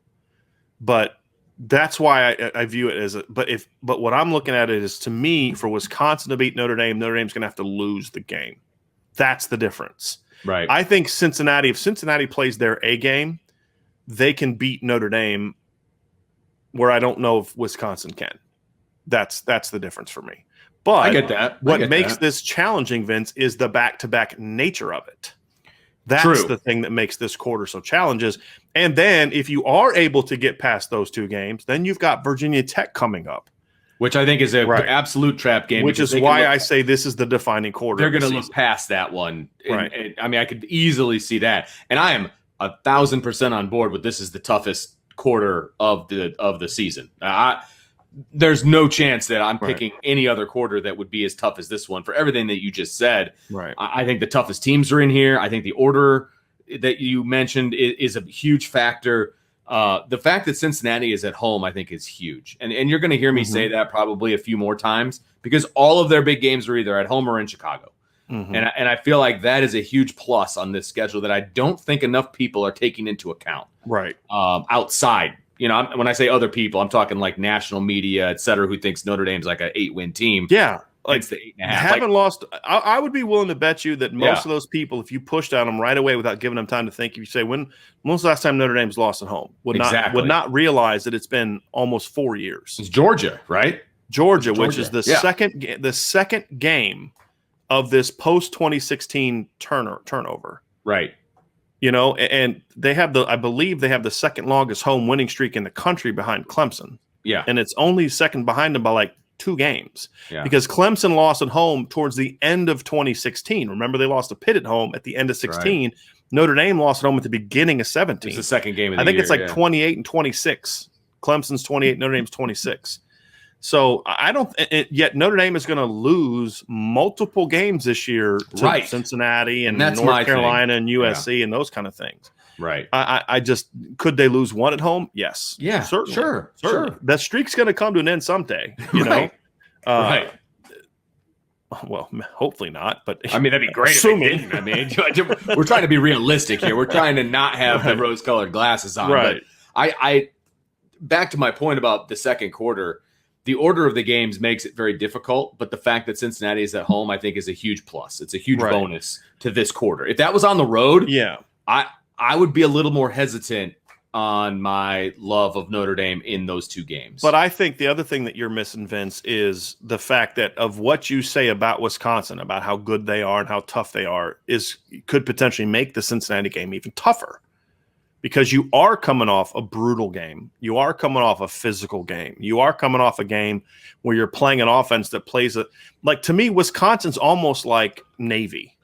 But that's why I view it as but what I'm looking at it is, to me, for Wisconsin to beat Notre Dame's going to have to lose the game. That's the difference. Right. I think if Cincinnati plays their A game, they can beat Notre Dame where I don't know if Wisconsin can. That's the difference for me. But I get that. What makes this challenging, Vince, is the back-to-back nature of it. That's the thing that makes this quarter so challenging. And then if you are able to get past those two games, then you've got Virginia Tech coming up. Which I think is an absolute trap game. Which is why I say this is the defining quarter. They're going to look past that one. And, I mean, I could easily see that. And I am 1,000% on board with this is the toughest quarter of the season. There's no chance that I'm picking any other quarter that would be as tough as this one for everything that you just said. Right. I think the toughest teams are in here. I think the order that you mentioned is a huge factor. The fact that Cincinnati is at home, I think, is huge. And you're going to hear me say that probably a few more times because all of their big games are either at home or in Chicago. And I feel like that is a huge plus on this schedule that I don't think enough people are taking into account. Right. Outside. You know, when I say other people, I'm talking like national media, et cetera, who thinks Notre Dame's like an 8-win team. Yeah. Like it's the 8.5. Haven't lost. I would be willing to bet you that most of those people, if you pushed on them right away without giving them time to think, if you say, when was the last time Notre Dame's lost at home? Would not realize that it's been almost 4 years. It's Georgia, right? Georgia, which is the second game of this post 2016 turnover. Right. You know, and they have I believe they have the second longest home winning streak in the country behind Clemson. Yeah. And it's only second behind them by like 2 games because Clemson lost at home towards the end of 2016. Remember, they lost to Pitt at home at the end of 16. Right. Notre Dame lost at home at the beginning of 17. It's the second game of the year. I think it's like 28 and 26. Clemson's 28, Notre Dame's 26. So I don't yet Notre Dame is going to lose multiple games this year to Cincinnati and North Carolina and USC and those kind of things. Right. I just could they lose one at home? Yes. Yeah. Certainly. Sure. That streak's going to come to an end someday. You know. Right. Well, hopefully not. But I mean, that'd be great. Assuming. If they didn't. I mean, we're trying to be realistic here. We're trying to not have the rose-colored glasses on. Right. But I back to my point about the second quarter. The order of the games makes it very difficult, but the fact that Cincinnati is at home, I think, is a huge plus. It's a huge bonus to this quarter. If that was on the road, I would be a little more hesitant on my love of Notre Dame in those 2 games. But I think the other thing that you're missing, Vince, is the fact that of what you say about Wisconsin, about how good they are and how tough they are, could potentially make the Cincinnati game even tougher. Because you are coming off a brutal game. You are coming off a physical game. You are coming off a game where you're playing an offense that plays like to me, Wisconsin's almost like Navy,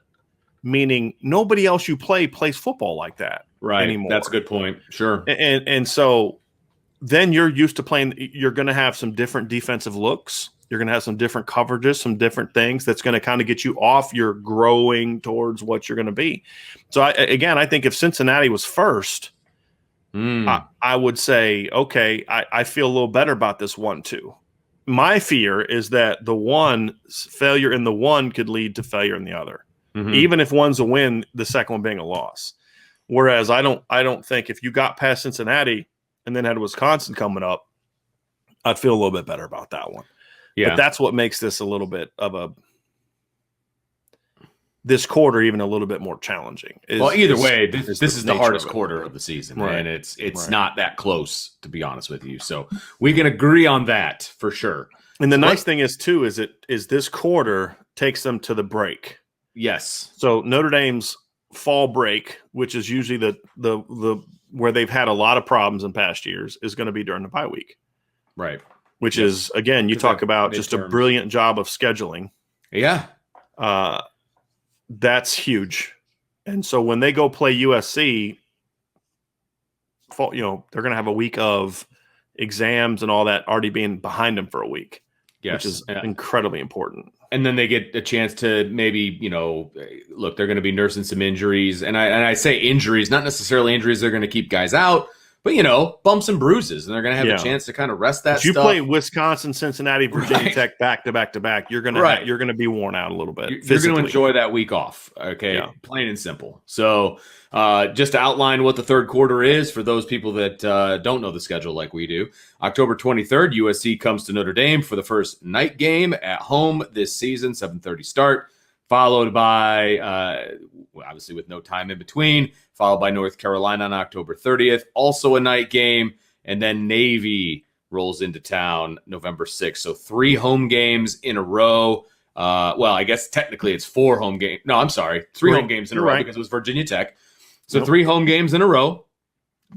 meaning nobody else you play plays football like that anymore. That's a good point. Sure. And so then you're used to playing. You're going to have some different defensive looks. You're going to have some different coverages, some different things that's going to kind of get you off your growing towards what you're going to be. So, I think if Cincinnati was first, I would say, okay, I feel a little better about this 1-2. My fear is that failure in the one could lead to failure in the other. Even if one's a win, the second one being a loss. Whereas I don't think if you got past Cincinnati and then had Wisconsin coming up, I'd feel a little bit better about that one. Yeah. But that's what makes this a little bit of this quarter even a little bit more challenging. Either way, this is the hardest quarter of the season, and it's not that close, to be honest with you. So we can agree on that for sure. And the nice thing is too is this quarter takes them to the break. Yes. So Notre Dame's fall break, which is usually the where they've had a lot of problems in past years, is going to be during the bye week. Right. Which is, again, you talk about just a brilliant job of scheduling. Yeah. That's huge. And so when they go play USC, they're going to have a week of exams and all that already being behind them for a week, which is incredibly important. And then they get a chance to maybe, look, they're going to be nursing some injuries. And I say injuries, not necessarily injuries they're going to keep guys out, but, bumps and bruises. And they're going to have a chance to kind of rest that stuff. You play Wisconsin, Cincinnati, Virginia Tech back to back to back. You're going to be worn out a little bit. You're going to enjoy that week off. Okay. Yeah. Plain and simple. So just to outline what the third quarter is for those people that don't know the schedule like we do. October 23rd, USC comes to Notre Dame for the first night game at home this season, 7:30 start, followed by, obviously with no time in between, followed by North Carolina on October 30th, also a night game, and then Navy rolls into town November 6th. So 3 home games in a row. Well, I guess technically it's 4 home games. No, I'm sorry. 3 home games in a row because it was Virginia Tech. So 3 home games in a row,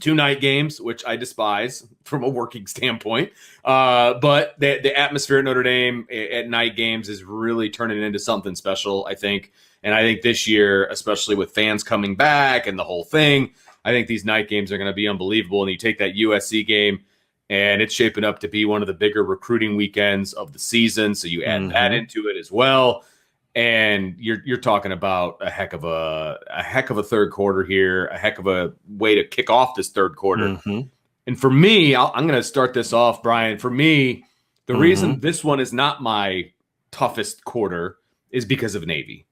2 night games, which I despise from a working standpoint. But the atmosphere at Notre Dame at night games is really turning into something special, I think. And I think this year, especially with fans coming back and the whole thing, I think these night games are going to be unbelievable. And you take that USC game, and it's shaping up to be one of the bigger recruiting weekends of the season. So you add that into it as well. And you're talking about a heck of a third quarter here, a heck of a way to kick off this third quarter. And for me, I'm going to start this off, Brian. For me, the reason this one is not my toughest quarter is because of Navy.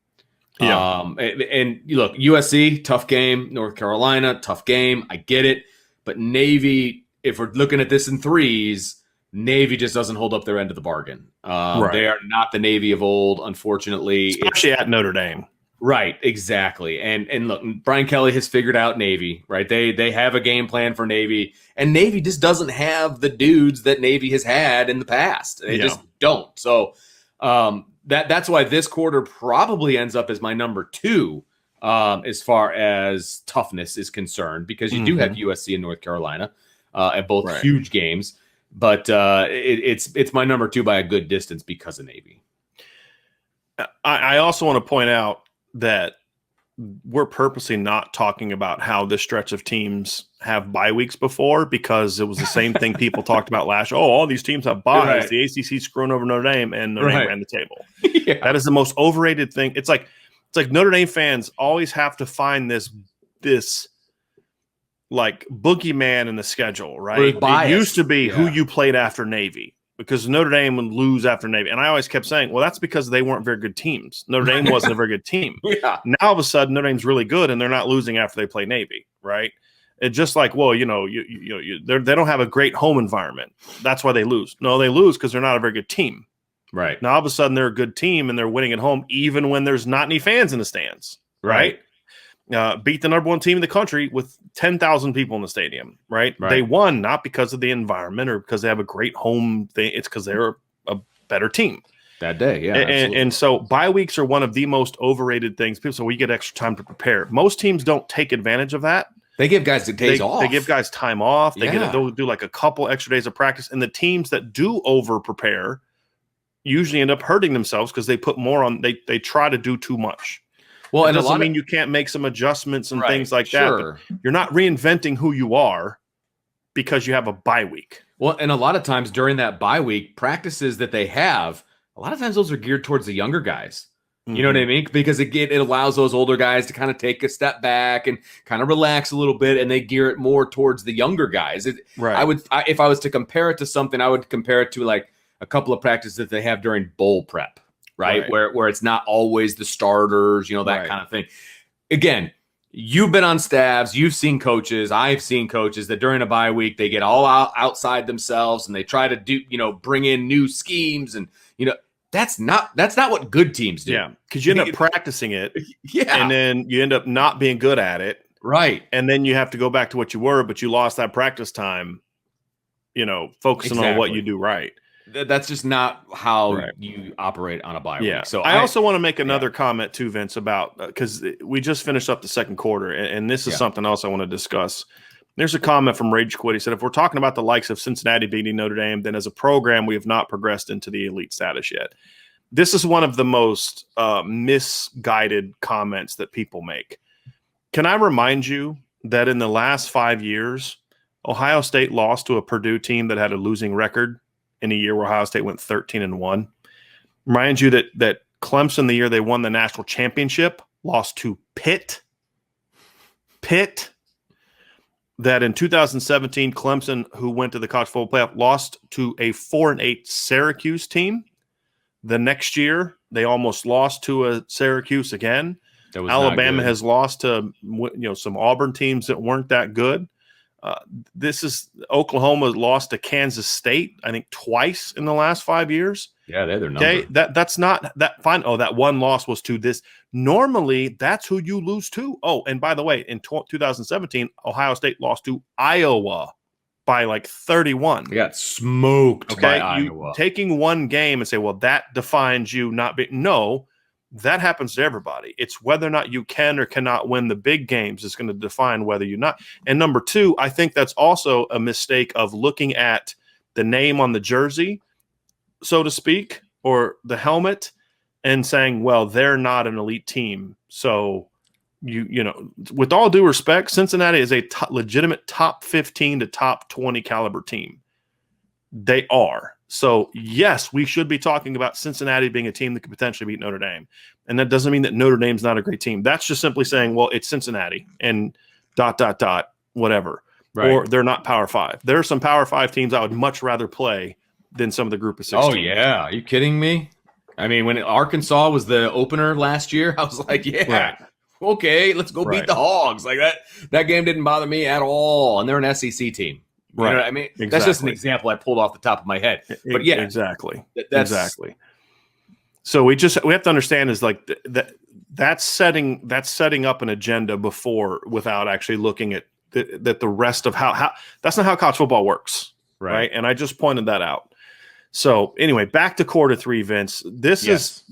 Yeah. And look, USC, tough game. North Carolina, tough game. I get it. But Navy, if we're looking at this in threes, Navy just doesn't hold up their end of the bargain. Right. They are not the Navy of old, unfortunately. Especially at Notre Dame. Right, exactly. And look, Brian Kelly has figured out Navy, right? They have a game plan for Navy, and Navy just doesn't have the dudes that Navy has had in the past. They just don't. So that's why this quarter probably ends up as my number 2 as far as toughness is concerned, because you do have USC and North Carolina at both huge games. But it's my number 2 by a good distance because of Navy. I also want to point out that we're purposely not talking about how this stretch of teams have bye weeks before, because it was the same thing people talked about last year. Oh, all these teams have byes. Right. The ACC screwing over Notre Dame, and Notre Dame ran the table. That is the most overrated thing. It's like Notre Dame fans always have to find this like boogeyman in the schedule, right? It used to be who you played after Navy, because Notre Dame would lose after Navy. And I always kept saying, well, that's because they weren't very good teams. Notre Dame wasn't a very good team. Now all of a sudden Notre Dame's really good, and they're not losing after they play Navy, right? It's just like, well, they don't have a great home environment. That's why they lose. No, they lose because they're not a very good team. Right. Now all of a sudden they're a good team, and they're winning at home even when there's not any fans in the stands, right? Beat the number 1 team in the country with 10,000 people in the stadium, right? They won not because of the environment or because they have a great home thing. It's because they're a better team that day. Yeah. And so bye weeks are one of the most overrated things. People say, well, you get extra time to prepare. Most teams don't take advantage of that. They give guys the days off. They give guys time off. They'll do like a couple extra days of practice. And the teams that do over prepare usually end up hurting themselves because they put more on. They try to do too much. Well, it doesn't mean you can't make some adjustments and things like that. But you're not reinventing who you are because you have a bye week. Well, and a lot of times during that bye week, practices that they have, a lot of times those are geared towards the younger guys. You know what I mean? Because it allows those older guys to kind of take a step back and kind of relax a little bit, and they gear it more towards the younger guys. If I was to compare it to something, I would compare it to like a couple of practices that they have during bowl prep. Right. Where it's not always the starters, that kind of thing. Again, you've been on staffs, you've seen coaches, I've seen coaches that during a bye week, they get all outside themselves and they try to do, bring in new schemes. And, that's not what good teams do. Yeah. Because you end up practicing it. And then you end up not being good at it. Right. And then you have to go back to what you were, but you lost that practice time, focusing on what you do right. That's just not how you operate on a bye week. So I also want to make another comment too, Vince, about because we just finished up the second quarter, and this is something else I want to discuss. There's a comment from Rage Quit. He said, if we're talking about the likes of Cincinnati beating Notre Dame, then as a program, we have not progressed into the elite status yet. This is one of the most misguided comments that people make. Can I remind you that in the last 5 years, Ohio State lost to a Purdue team that had a losing record in a year where Ohio State went 13-1. Remind you that Clemson, the year they won the national championship, lost to Pitt. That in 2017, Clemson, who went to the college football playoff, lost to a 4-8 Syracuse team. The next year, they almost lost to a Syracuse again. Alabama has lost to some Auburn teams that weren't that good. This is Oklahoma lost to Kansas State, I think, twice in the last 5 years. Yeah, they're their number. Okay, that's not that fine. Oh, that one loss was to this. Normally, that's who you lose to. Oh, and by the way, in 2017, Ohio State lost to Iowa by like 31. They got smoked by Iowa. Taking one game and say, well, that defines you not being. No, that happens to everybody. It's whether or not you can or cannot win the big games is going to define whether you're not. And number two, I think that's also a mistake of looking at the name on the jersey, so to speak, or the helmet, and saying, well, they're not an elite team. So, you know, with all due respect, Cincinnati is a legitimate top 15 to top 20 caliber team. They are. So, yes, we should be talking about Cincinnati being a team that could potentially beat Notre Dame. And that doesn't mean that Notre Dame's not a great team. That's just simply saying, well, it's Cincinnati and ... whatever. Right. Or they're not Power 5. There are some Power 5 teams I would much rather play than some of the group of 16. Oh, yeah. Are you kidding me? I mean, when Arkansas was the opener last year, I was like, yeah, okay, let's go beat the Hogs. Like that game didn't bother me at all. And they're an SEC team. You know what I mean? Exactly. That's just an example I pulled off the top of my head. But yeah, exactly. Exactly. So we have to understand is like that's setting up an agenda before without actually looking at that the rest of how that's not how college football works. Right. And I just pointed that out. So anyway, back to quarter three, Vince. This is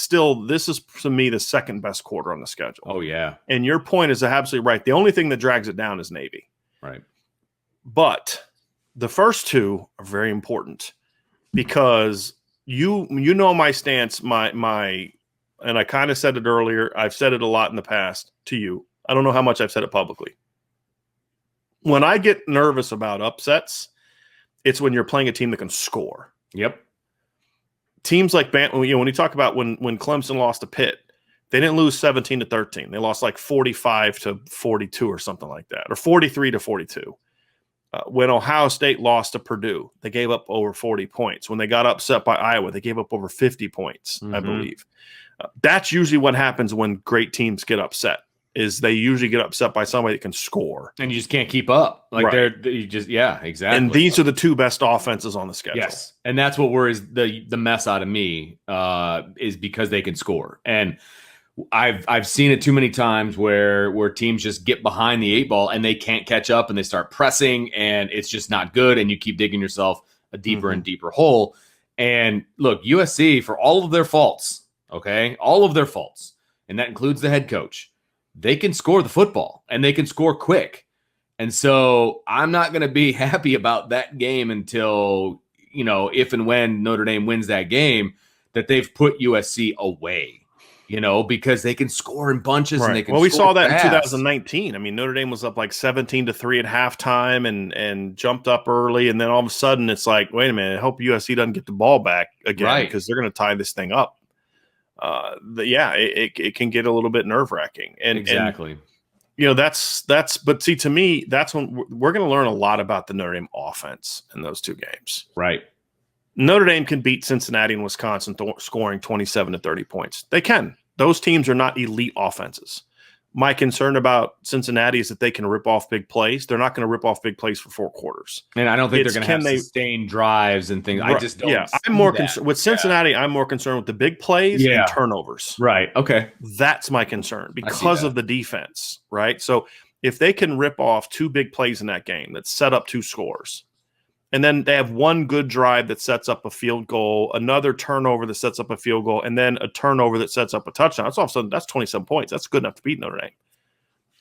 to me the second best quarter on the schedule. Oh yeah. And your point is absolutely right. The only thing that drags it down is Navy. Right. But the first two are very important because you know my stance, my and I kind of said it earlier. I've said it a lot in the past to you. I don't know how much I've said it publicly. When I get nervous about upsets, it's when you're playing a team that can score. Yep. Teams like when you talk about when Clemson lost to Pitt, they didn't lose 17-13. They lost like 45-42 or something like that, or 43-42. When Ohio State lost to Purdue, they gave up over 40 points. When they got upset by Iowa, they gave up over 50 points, I believe. That's usually what happens when great teams get upset. Is they usually get upset by somebody that can score. And you just can't keep up. Like exactly. And these are the two best offenses on the schedule. Yes. And that's what worries the mess out of me is because they can score. And I've seen it too many times where teams just get behind the eight ball and they can't catch up and they start pressing and it's just not good. And you keep digging yourself a deeper and deeper hole. And look, USC, for all of their faults, all of their faults, and that includes the head coach, they can score the football and they can score quick. And so I'm not going to be happy about that game until, if and when Notre Dame wins that game, that they've put USC away, because they can score in bunches and they can. Well, we saw that fast. in 2019. I mean, Notre Dame was up like 17-3 at halftime and jumped up early. And then all of a sudden it's like, wait a minute, I hope USC doesn't get the ball back again because they're going to tie this thing up. It can get a little bit nerve wracking, and exactly, but see, to me, that's when we're going to learn a lot about the Notre Dame offense in those two games. Right. Notre Dame can beat Cincinnati and Wisconsin scoring 27-30 points. They can. Those teams are not elite offenses. My concern about Cincinnati is that they can rip off big plays. They're not going to rip off big plays for 4 quarters. And I don't think they're going to have sustained drives and things. I just don't. Yeah, I'm more concerned with Cincinnati. I'm more concerned with the big plays and turnovers. Right. Okay. That's my concern because of the defense. Right. So if they can rip off 2 big plays in that game that set up 2 scores, and then they have one good drive that sets up a field goal, another turnover that sets up a field goal, and then a turnover that sets up a touchdown. That's all of a sudden that's 27 points. That's good enough to beat Notre Dame.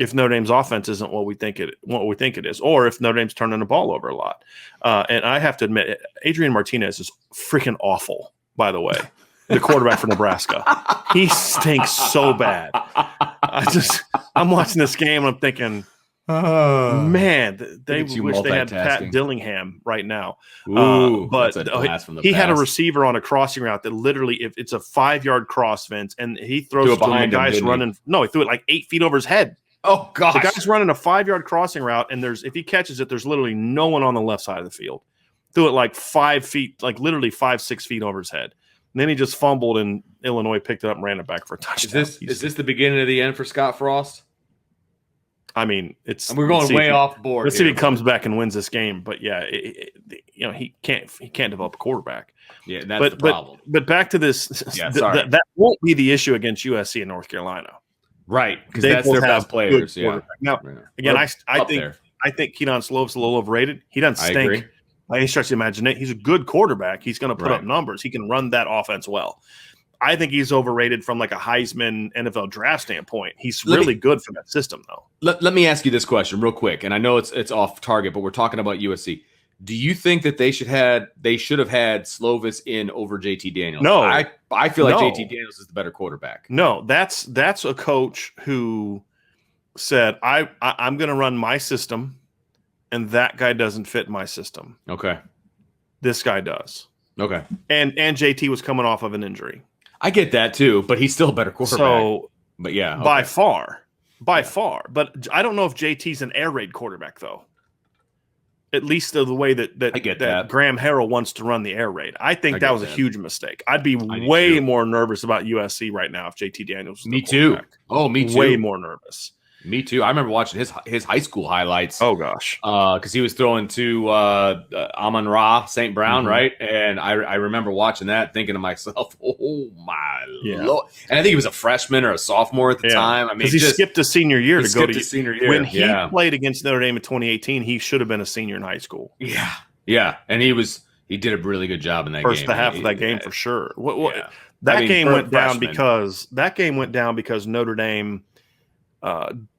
If Notre Dame's offense isn't what we think it is, or if Notre Dame's turning the ball over a lot. And I have to admit, Adrian Martinez is freaking awful, by the way, the quarterback for Nebraska. He stinks so bad. I'm watching this game and I'm thinking, man, they wish they had Pat Dillingham right now. But he had a receiver on a crossing route that literally, if it's a 5-yard cross, Vince, and he throws it to the guy's running. No, he threw it like 8 feet over his head. Oh gosh! The guy's running a 5-yard crossing route, and if he catches it, there's literally no one on the left side of the field. Threw it like 5 feet, like literally 5-6 feet over his head. And then he just fumbled, and Illinois picked it up and ran it back for a touchdown. Is this the beginning of the end for Scott Frost? I mean, we're going way off board. Let's see if he comes back and wins this game. But yeah, he can't develop a quarterback. Yeah, that's the problem. But back to this. Yeah, sorry. That won't be the issue against USC and North Carolina, right? Because that's their best players. Yeah. Now, again, I think Keaton Slovis a little overrated. He doesn't stink. I agree. He starts to imagine it. He's a good quarterback. He's going to put up numbers. He can run that offense well. I think he's overrated from like a Heisman NFL draft standpoint. He's really good for that system, though. Let me ask you this question real quick, and I know it's off target, but we're talking about USC. Do you think that they should have had Slovis in over JT Daniels? No, I feel like JT Daniels is the better quarterback. No, that's a coach who said I'm going to run my system, and that guy doesn't fit my system. Okay, this guy does. Okay, and JT was coming off of an injury. I get that too, but he's still a better quarterback. So, but yeah, okay. by far. But I don't know if JT's an air raid quarterback though. At least the way that Graham Harrell wants to run the air raid. I think that was a huge mistake. I'd be way more nervous about USC right now if JT Daniels was Me too. Oh, me too. Way more nervous. Me too. I remember watching his high school highlights. Oh gosh, because he was throwing to Amon-Ra St. Brown, right? And I remember watching that, thinking to myself, "Oh my Lord!" And I think he was a freshman or a sophomore at the time. I mean, because he skipped his senior year to go to senior year. When he played against Notre Dame in 2018, he should have been a senior in high school. Yeah, and he did a really good job in that first half of that game for sure. That game went down because Notre Dame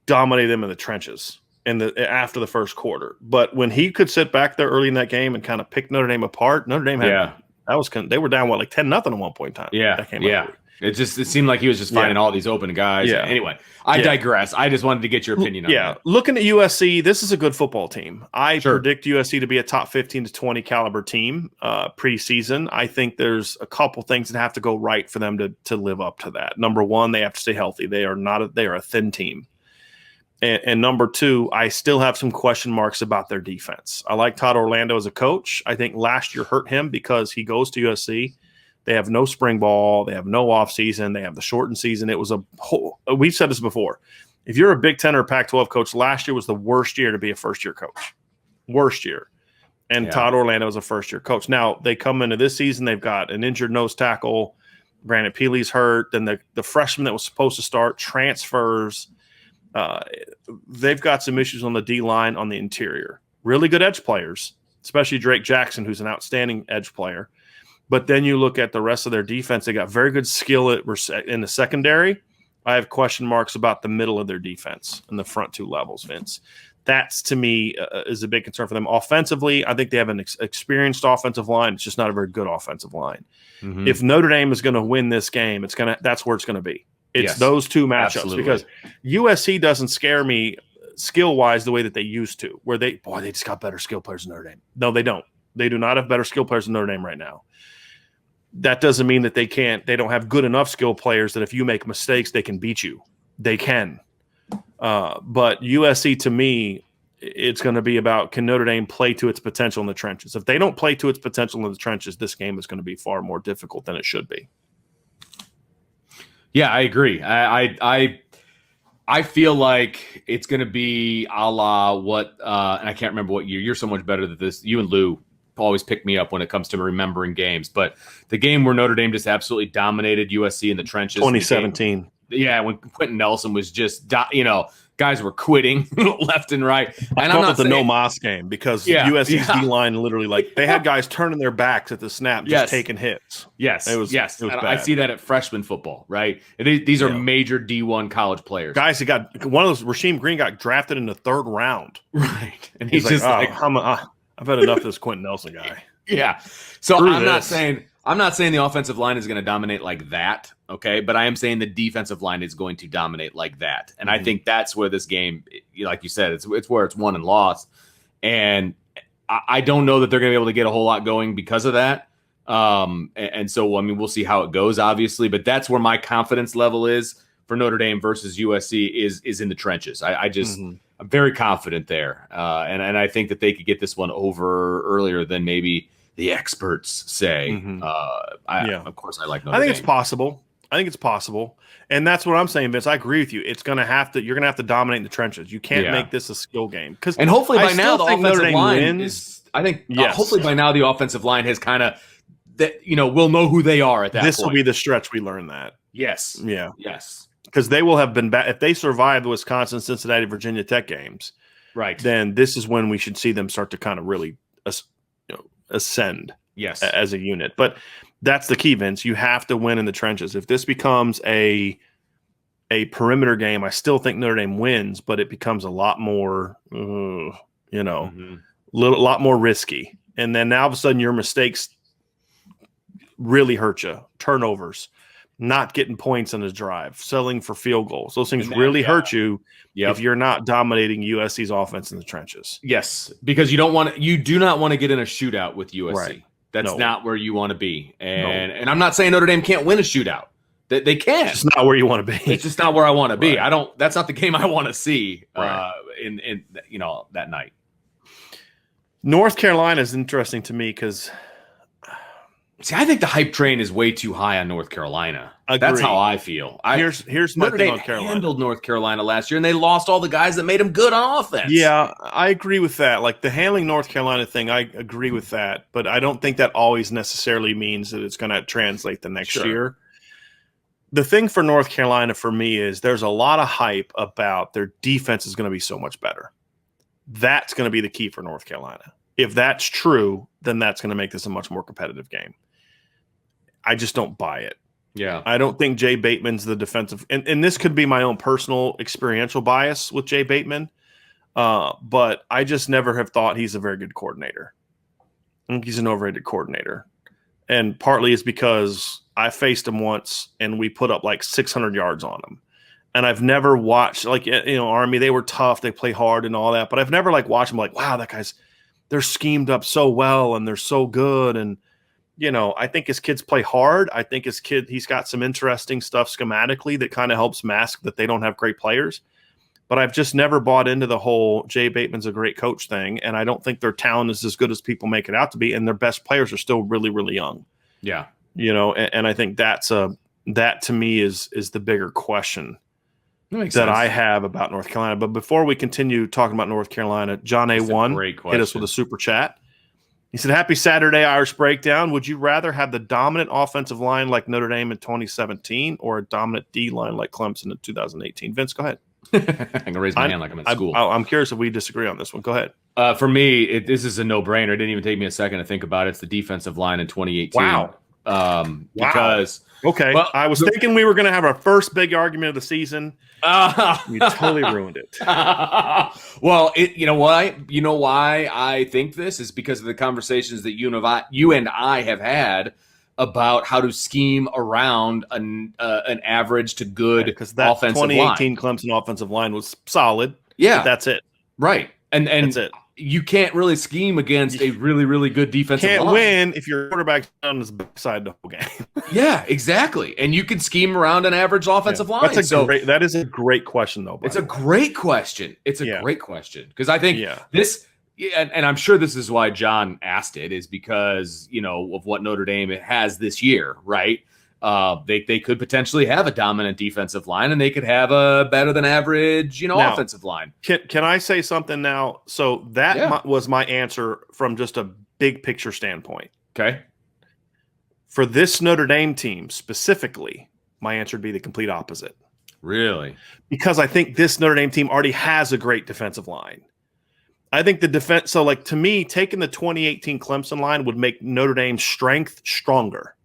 dominated them in the trenches after the first quarter. But when he could sit back there early in that game and kind of pick Notre Dame apart, Notre Dame they were down like 10-0 at one point in time. It seemed like he was just finding all these open guys. Yeah. Anyway, I digress. I just wanted to get your opinion on that. Looking at USC, this is a good football team. I predict USC to be a top 15 to 20 caliber team preseason. I think there's a couple things that have to go right for them to live up to that. Number one, they have to stay healthy. They are a thin team. And number two, I still have some question marks about their defense. I like Todd Orlando as a coach. I think last year hurt him because he goes to USC. They have no spring ball. They have no offseason. They have the shortened season. It was we've said this before. If you're a Big Ten or Pac-12 coach, last year was the worst year to be a first-year coach. Worst year. And Todd Orlando was a first-year coach. Now, they come into this season. They've got an injured nose tackle. Brandon Peely's hurt. Then the freshman that was supposed to start transfers. They've got some issues on the D-line on the interior. Really good edge players, especially Drake Jackson, who's an outstanding edge player. But then you look at the rest of their defense. They got very good skill in the secondary. I have question marks about the middle of their defense and the front two levels, Vince. That's, to me, is a big concern for them. Offensively, I think they have an experienced offensive line. It's just not a very good offensive line. Mm-hmm. If Notre Dame is going to win this game, that's where it's going to be. It's those two matchups because USC doesn't scare me skill-wise the way that they used to, where they just got better skill players than Notre Dame. No, they don't. They do not have better skill players than Notre Dame right now. That doesn't mean that they don't have good enough skill players that if you make mistakes, they can beat you. They can. But USC, to me, it's going to be about, can Notre Dame play to its potential in the trenches? If they don't play to its potential in the trenches, this game is going to be far more difficult than it should be. Yeah, I agree. I feel like it's going to be a la what, and I can't remember what year. You're so much better than this. You and Lou always pick me up when it comes to remembering games. But the game where Notre Dame just absolutely dominated USC in the trenches. 2017. When Quentin Nelson was just, guys were quitting left and right. And I'm not the no mas game because USC's D-line literally they had guys turning their backs at the snap, just taking hits. Yes, it was bad. I see that at freshman football, right? These are major D1 college players. Guys who got one of those. Rasheem Green got drafted in the third round, right? And he's just I've had enough of this Quentin Nelson guy. Yeah. So I'm not saying the offensive line is going to dominate like that, okay? But I am saying the defensive line is going to dominate like that. And I think that's where this game, like you said, it's where it's won and lost. And I don't know that they're going to be able to get a whole lot going because of that. And so, I mean, we'll see how it goes, obviously. But that's where my confidence level is for Notre Dame versus USC is in the trenches. I'm very confident there. And I think that they could get this one over earlier than maybe the experts say. Of course, I like Notre Dame. It's possible. I think it's possible. And that's what I'm saying, Vince. I agree with you. You're going to have to dominate in the trenches. You can't make this a skill game. And hopefully by now the offensive line is, I think, yes. Hopefully by now the offensive line has kind of, we'll know who they are at that point. This will be the stretch we learn that. Yes. Yeah. Yes. Because they will have been back. If they survive the Wisconsin, Cincinnati, Virginia Tech games, right, then this is when we should see them start to kind of really ascend as a unit. But that's the key, Vince. You have to win in the trenches. If this becomes a perimeter game, I still think Notre Dame wins, but it becomes a lot more, lot more risky. And then now all of a sudden your mistakes really hurt you. Turnovers, not getting points on his drive, selling for field goals. Those things really hurt you if you're not dominating USC's offense in the trenches. Yes, because you do not want to get in a shootout with USC. Right. That's not where you want to be. And I'm not saying Notre Dame can't win a shootout. They can. It's just not where you want to be. It's just not where I want to be. Right. That's not the game I want to see in that night. North Carolina is interesting to me because I think the hype train is way too high on North Carolina. Agreed. That's how I feel. Here's my Notre thing Dame on Carolina. handled North Carolina last year, and they lost all the guys that made them good on offense. Yeah, I agree with that. Like the handling North Carolina thing, I agree with that. But I don't think that always necessarily means that it's going to translate the next year. The thing for North Carolina for me is there's a lot of hype about their defense is going to be so much better. That's going to be the key for North Carolina. If that's true, then that's going to make this a much more competitive game. I just don't buy it. Yeah. I don't think Jay Bateman's the defensive – and this could be my own personal experiential bias with Jay Bateman, but I just never have thought he's a very good coordinator. I think he's an overrated coordinator. And partly is because I faced him once and we put up like 600 yards on him. And I've never watched – Army, they were tough. They play hard and all that. But I've never watched them wow, that guy's – they're schemed up so well and they're so good and – I think his kids play hard. I think he's got some interesting stuff schematically that kind of helps mask that they don't have great players. But I've just never bought into the whole Jay Bateman's a great coach thing. And I don't think their talent is as good as people make it out to be. And their best players are still really, really young. Yeah. And I think that to me is the bigger question that I have about North Carolina. But before we continue talking about North Carolina, John A1 hit us with a super chat. He said, "Happy Saturday, Irish Breakdown. Would you rather have the dominant offensive line like Notre Dame in 2017 or a dominant D line like Clemson in 2018?" Vince, go ahead. I'm going to raise my hand like I'm in school. I'm curious if we disagree on this one. Go ahead. For me, this is a no-brainer. It didn't even take me a second to think about it. It's the defensive line in 2018. Wow. Because okay, well, I was thinking we were going to have our first big argument of the season. You totally ruined it. Well, you know why? You know why I think this is because of the conversations that you and I have had about how to scheme around an average to good because that offensive 2018 line. Clemson offensive line was solid. Yeah, but that's it. Right, and that's it. You can't really scheme against a really, really good defensive line. Can't win if your quarterback's on his backside the whole game. Yeah, exactly. And you can scheme around an average offensive line. That is a great question, though. It's a great question. It's a great question because I think this, and I'm sure this is why John asked it, is because of what Notre Dame has this year, right? They could potentially have a dominant defensive line, and they could have a better than average, offensive line. Can I say something now? So that was my answer from just a big picture standpoint. Okay. For this Notre Dame team specifically, my answer would be the complete opposite. Really? Because I think this Notre Dame team already has a great defensive line. I think the defense. So, to me, taking the 2018 Clemson line would make Notre Dame's strength stronger.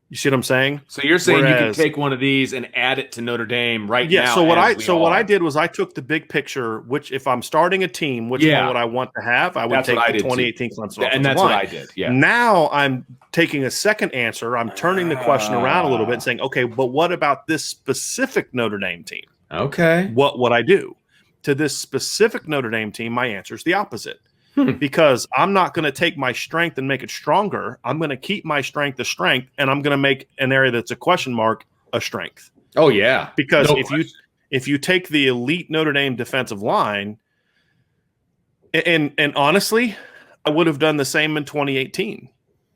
You see what I'm saying? So you're saying you can take one of these and add it to Notre Dame now? Yeah. So what I did was I took the big picture. Which, if I'm starting a team, which one would I want to have? I would take the 2018 Clemson, and that's what I did. Yeah. Now I'm taking a second answer. I'm turning the question around a little bit and saying, okay, but what about this specific Notre Dame team? Okay. What would I do to this specific Notre Dame team? My answer is the opposite. Because I'm not going to take my strength and make it stronger. I'm going to keep my strength a strength, and I'm going to make an area that's a question mark a strength. Oh, yeah. Because if you take the elite Notre Dame defensive line, and honestly, I would have done the same in 2018.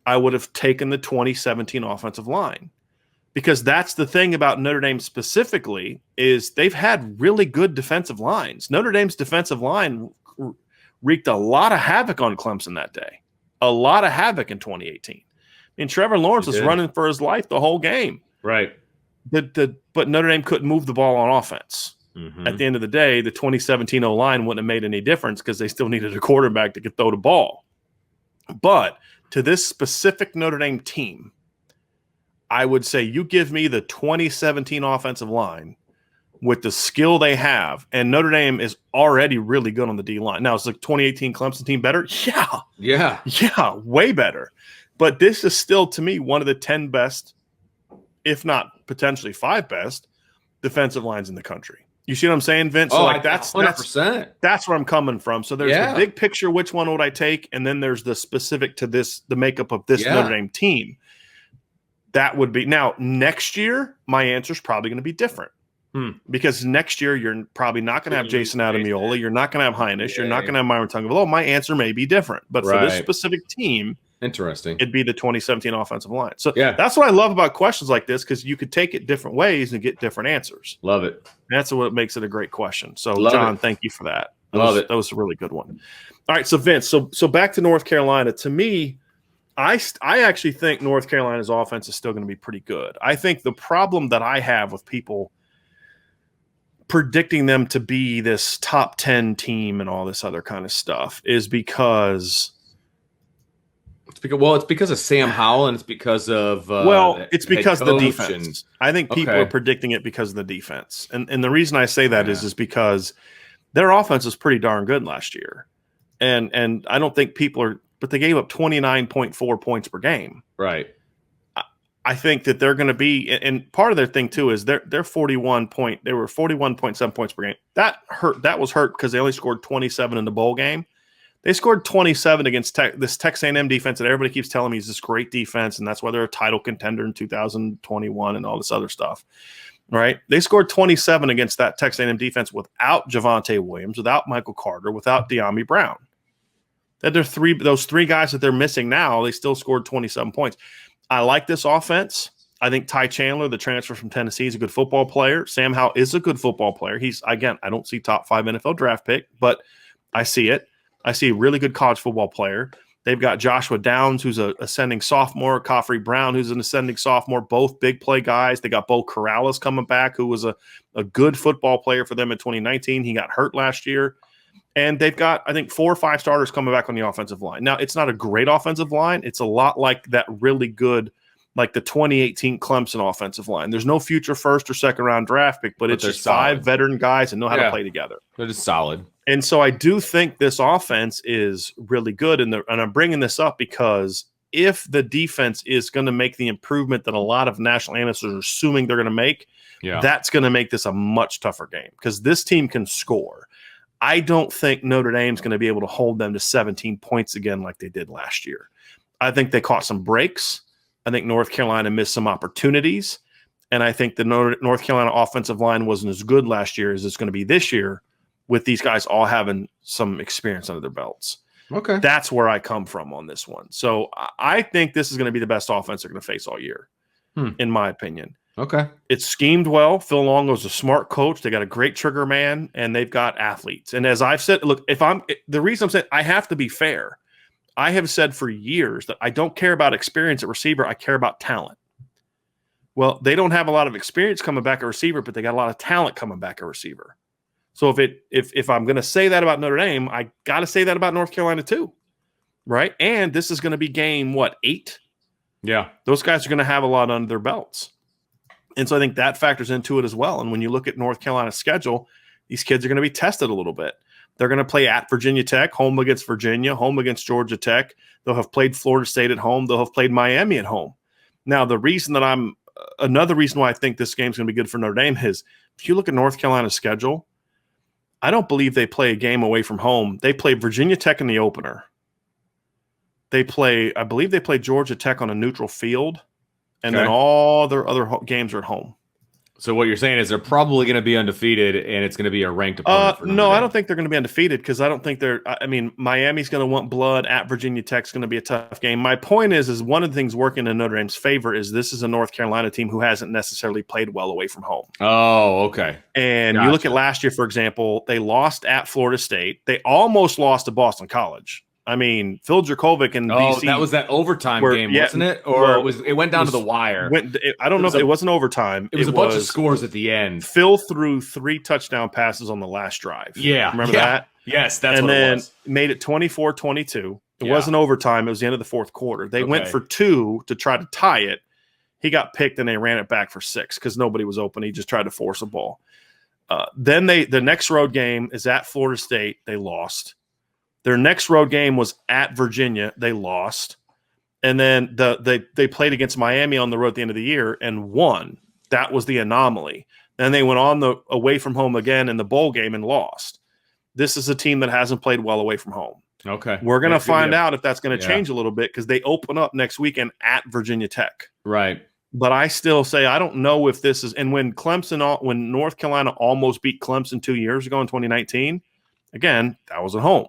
I would have taken the 2017 offensive line. Because that's the thing about Notre Dame specifically is they've had really good defensive lines. Notre Dame's defensive line wreaked a lot of havoc on Clemson that day. A lot of havoc in 2018. I mean, Trevor Lawrence was running for his life the whole game. Right. But Notre Dame couldn't move the ball on offense. Mm-hmm. At the end of the day, the 2017 O-line wouldn't have made any difference because they still needed a quarterback that could throw the ball. But to this specific Notre Dame team, I would say you give me the 2017 offensive line with the skill they have, and Notre Dame is already really good on the D-line. Now, is the 2018 Clemson team better? Yeah, way better. But this is still, to me, one of the 10 best, if not potentially 5 best, defensive lines in the country. You see what I'm saying, Vince? So that's 100%. That's where I'm coming from. So there's the big picture, which one would I take? And then there's the specific to this, the makeup of this Notre Dame team. That would be – now, next year, my answer is probably going to be different. Because next year, you're probably not going to have Jason Adamiola. You're not going to have Heinisch. You're not going to have Myron Tungavalo. My answer may be different. But for this specific team – interesting. It'd be the 2017 offensive line. So that's what I love about questions like this, because you could take it different ways and get different answers. Love it. That's what makes it a great question. So, John, thank you for that. That was a really good one. All right, so Vince, so back to North Carolina. To me, I actually think North Carolina's offense is still going to be pretty good. I think the problem that I have with people predicting them to be this top 10 team and all this other kind of stuff is because – it's because of Sam Howell, and it's because of it's because of the defense. I think people are predicting it because of the defense, and the reason I say that is because their offense was pretty darn good last year, and I don't think people are. But they gave up 29.4 points per game. Right. I think that they're going to be, and part of their thing too is they're 41.7 points per game. That was hurt because they only scored 27 in the bowl game. They scored 27 against this Texas A&M defense that everybody keeps telling me is this great defense, and that's why they're a title contender in 2021 and all this other stuff, right? They scored 27 against that Texas A&M defense without Javonte Williams, without Michael Carter, without De'Ami Brown. Those three guys that they're missing now, they still scored 27 points. I like this offense. I think Ty Chandler, the transfer from Tennessee, is a good football player. Sam Howell is a good football player. I don't see top 5 NFL draft pick, but I see it. I see a really good college football player. They've got Joshua Downs, who's an ascending sophomore, Khafre Brown, who's an ascending sophomore, both big play guys. They got Bo Corrales coming back, who was a good football player for them in 2019. He got hurt last year. And they've got, I think, 4 or 5 starters coming back on the offensive line. Now, it's not a great offensive line. It's a lot like that really good, like the 2018 Clemson offensive line. There's no future first or second round draft pick, but it's just solid. 5 veteran guys that know how to play together. They're just solid. And so I do think this offense is really good. And I'm bringing this up because if the defense is going to make the improvement that a lot of national analysts are assuming they're going to make, that's going to make this a much tougher game because this team can score. I don't think Notre Dame's going to be able to hold them to 17 points again like they did last year. I think they caught some breaks. I think North Carolina missed some opportunities. And I think the North Carolina offensive line wasn't as good last year as it's going to be this year, with these guys all having some experience under their belts. Okay. That's where I come from on this one. So I think this is going to be the best offense they're going to face all year, in my opinion. Okay. It's schemed well. Phil Longo's a smart coach. They got a great trigger man, and they've got athletes. And as I've said, look, the reason I'm saying I have to be fair, I have said for years that I don't care about experience at receiver. I care about talent. Well, they don't have a lot of experience coming back at receiver, but they got a lot of talent coming back at receiver. So if I'm going to say that about Notre Dame, I got to say that about North Carolina too, right? And this is going to be game, 8? Yeah. Those guys are going to have a lot under their belts. And so I think that factors into it as well. And when you look at North Carolina's schedule, these kids are going to be tested a little bit. They're going to play at Virginia Tech, home against Virginia, home against Georgia Tech. They'll have played Florida State at home. They'll have played Miami at home. Now, another reason why I think this game's going to be good for Notre Dame is if you look at North Carolina's schedule, I don't believe they play a game away from home. They play Virginia Tech in the opener. I believe they play Georgia Tech on a neutral field, and then all their other games are at home. So what you're saying is they're probably going to be undefeated, and it's going to be a ranked opponent for Notre No, Dame. I don't think they're going to be undefeated because I don't think they're – I mean, Miami's going to want blood. At Virginia Tech's going to be a tough game. My point is one of the things working in Notre Dame's favor is this is a North Carolina team who hasn't necessarily played well away from home. Oh, okay. And you look at last year, for example, they lost at Florida State. They almost lost to Boston College. I mean, Phil Dracovic and BC. That was that overtime game, wasn't it? Or it went down to the wire? I don't know if it wasn't overtime. It was a bunch of scores at the end. Phil threw 3 touchdown passes on the last drive. Yeah. Remember that? Yes, that's what it was. And then made it 24-22. It wasn't overtime. It was the end of the fourth quarter. They went for 2 to try to tie it. He got picked, and they ran it back for 6 because nobody was open. He just tried to force a ball. Then the next road game is at Florida State. They lost. Their next road game was at Virginia. They lost. And then they played against Miami on the road at the end of the year and won. That was the anomaly. Then they went on the away from home again in the bowl game and lost. This is a team that hasn't played well away from home. Okay. We're going to find out if that's going to change a little bit because they open up next weekend at Virginia Tech. Right. But I still say I don't know if this is – and when North Carolina almost beat Clemson 2 years ago in 2019, again, that was at home.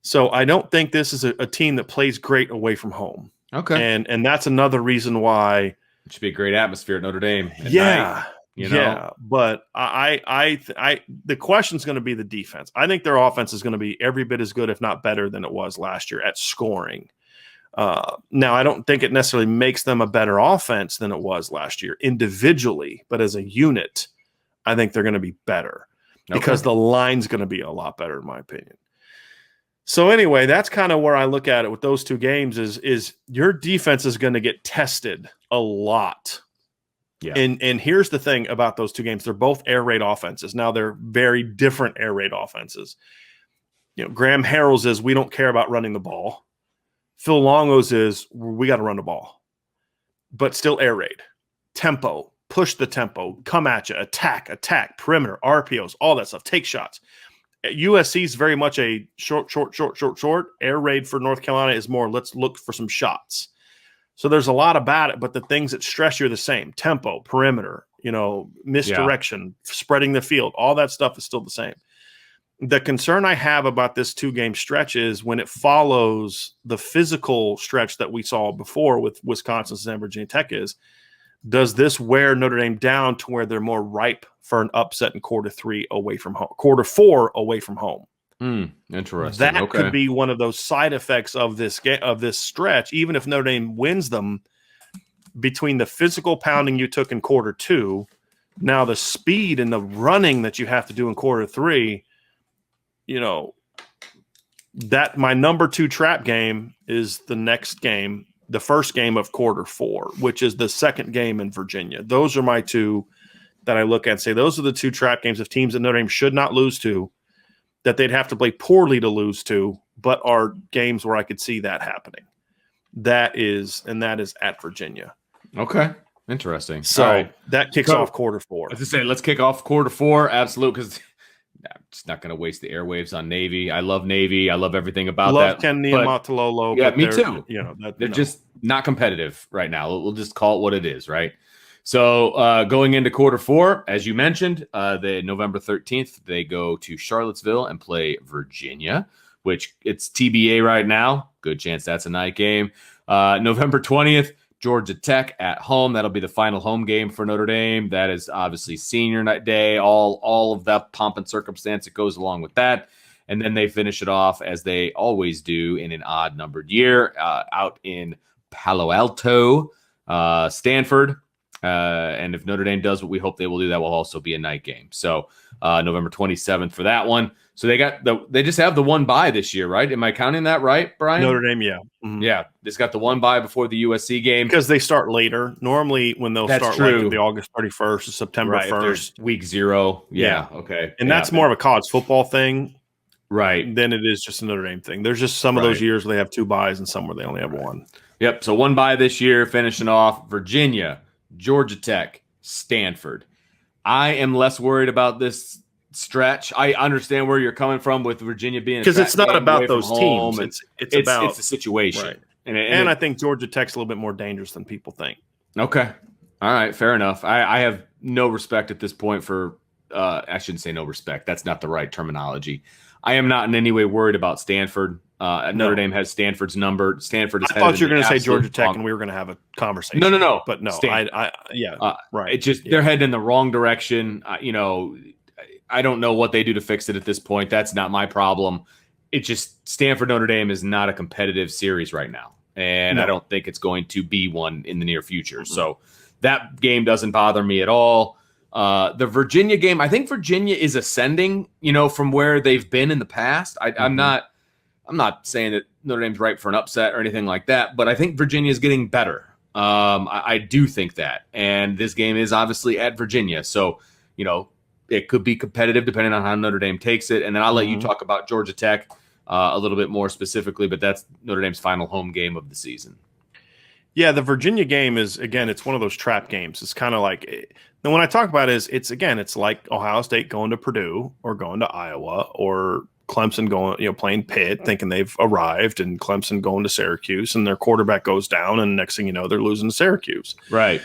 So I don't think this is a team that plays great away from home. Okay. And that's another reason why – it should be a great atmosphere at Notre Dame. Yeah. Night, Yeah. But the question's going to be the defense. I think their offense is going to be every bit as good, if not better, than it was last year at scoring. Now, I don't think it necessarily makes them a better offense than it was last year individually, but as a unit, I think they're going to be better because the line's going to be a lot better, in my opinion. So anyway, that's kind of where I look at it with those 2 games is your defense is going to get tested a lot. Yeah. And here's the thing about those 2 games. They're both air raid offenses. Now they're very different air raid offenses. Graham Harrell's is we don't care about running the ball. Phil Longo's is we got to run the ball. But still air raid. Tempo, push the tempo, come at you, attack, perimeter, RPOs, all that stuff, take shots. USC is very much a short. Air raid for North Carolina is more let's look for some shots. So there's a lot about it, but the things that stress you are the same. Tempo, perimeter, misdirection, spreading the field, all that stuff is still the same. The concern I have about this 2-game stretch is when it follows the physical stretch that we saw before with Wisconsin and Virginia Tech does this wear Notre Dame down to where they're more ripe for an upset in quarter 4 away from home? Interesting. That could be one of those side effects of this stretch. Even if Notre Dame wins them, between the physical pounding you took in quarter 2, now the speed and the running that you have to do in quarter 3, that my number 2 trap game is the next game. The first game of quarter 4, which is the second game in Virginia. Those are my 2 that I look at and say those are the 2 trap games of teams that Notre Dame should not lose to, that they'd have to play poorly to lose to, but are games where I could see that happening. That is at Virginia. Okay. Interesting. So that kicks off quarter 4. As I say, let's kick off quarter 4. Absolute, because I'm just not going to waste the airwaves on Navy. I love Navy. I love everything about that. Love Ken Niumatalolo. Yeah, me too. They're just not competitive right now. We'll just call it what it is, right? So going into quarter 4, as you mentioned, the November 13th, they go to Charlottesville and play Virginia, which it's TBA right now. Good chance that's a night game. November 20th, Georgia Tech at home. That'll be the final home game for Notre Dame. That is obviously senior night day, all of that pomp and circumstance that goes along with that. And then they finish it off, as they always do, in an odd-numbered year out in Palo Alto, Stanford. And if Notre Dame does what we hope they will do, that will also be a night game. So November 27th for that one. So they just have the one bye this year, right? Am I counting that right, Brian? Notre Dame, yeah. Mm-hmm. Yeah, it's got the one bye before the USC game. Because they start later. Normally when they'll start like the August 31st or September 1st. Week 0. Yeah. Okay. And that's more of a college football thing. Right. Than it is just a Notre Dame thing. There's just some of those years where they have 2 byes and some where they only have 1. Yep. So one bye this year, finishing off Virginia, Georgia Tech, Stanford. I am less worried about this stretch. I understand where you're coming from with Virginia being, because it's not about those teams. It's about the situation. Right. And I think Georgia Tech's a little bit more dangerous than people think. Okay. All right. Fair enough. I have no respect at this point for I shouldn't say no respect. That's not the right terminology. I am not in any way worried about Stanford. Notre Dame has Stanford's number. Stanford is. I thought you were going to say Georgia Tech, and we were going to have a conversation. No. But no, right. It just they're heading in the wrong direction. I don't know what they do to fix it at this point. That's not my problem. It just Stanford Notre Dame is not a competitive series right now, and I don't think it's going to be one in the near future. Mm-hmm. So that game doesn't bother me at all. The Virginia game, I think Virginia is ascending, from where they've been in the past. I'm not saying that Notre Dame's ripe for an upset or anything like that, but I think Virginia is getting better. I do think that. And this game is obviously at Virginia. So, it could be competitive depending on how Notre Dame takes it. And then I'll let you talk about Georgia Tech a little bit more specifically, but that's Notre Dame's final home game of the season. Yeah, the Virginia game is, again, it's one of those trap games. It's kind of like, and when I talk about it, it's like Ohio State going to Purdue or going to Iowa or Clemson going, playing Pitt, thinking they've arrived, and Clemson going to Syracuse, and their quarterback goes down, and next thing you know, they're losing to Syracuse. Right.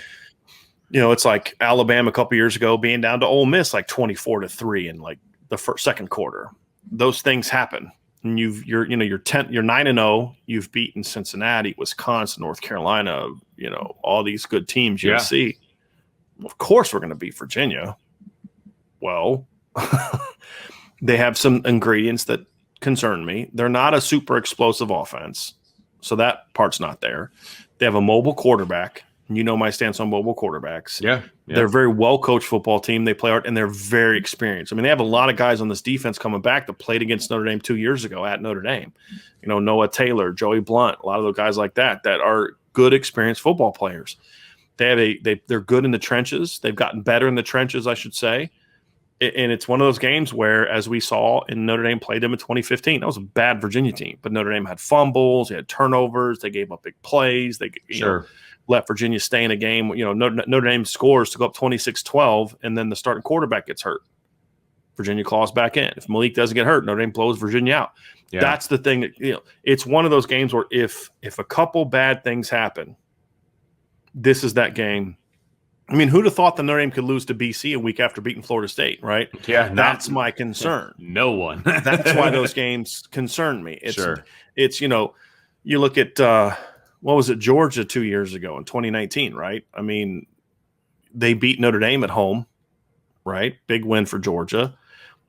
It's like Alabama a couple years ago being down to Ole Miss like 24-3 in like the second quarter. Those things happen. And you're 9-0. You've beaten Cincinnati, Wisconsin, North Carolina. All these good teams. USC. Of course, we're going to beat Virginia. Well, they have some ingredients that concern me. They're not a super explosive offense, so that part's not there. They have a mobile quarterback. And my stance on mobile quarterbacks. Yeah. They're a very well-coached football team. They play hard, and they're very experienced. I mean, they have a lot of guys on this defense coming back that played against Notre Dame 2 years ago at Notre Dame. Noah Taylor, Joey Blunt, a lot of those guys like that are good, experienced football players. They're good in the trenches. They've gotten better in the trenches, I should say. And it's one of those games where, as we saw in Notre Dame played them in 2015, that was a bad Virginia team. But Notre Dame had fumbles, they had turnovers, they gave up big plays. They let Virginia stay in a game. Notre Dame scores to go up 26-12, and then the starting quarterback gets hurt. Virginia claws back in. If Malik doesn't get hurt, Notre Dame blows Virginia out. Yeah. That's the thing that it's one of those games where if a couple bad things happen, this is that game. I mean, who'd have thought that Notre Dame could lose to BC a week after beating Florida State, right? Yeah, that's my concern. No one. That's why those games concern me. It's you look at what was it, Georgia 2 years ago in 2019, right? I mean, they beat Notre Dame at home, right? Big win for Georgia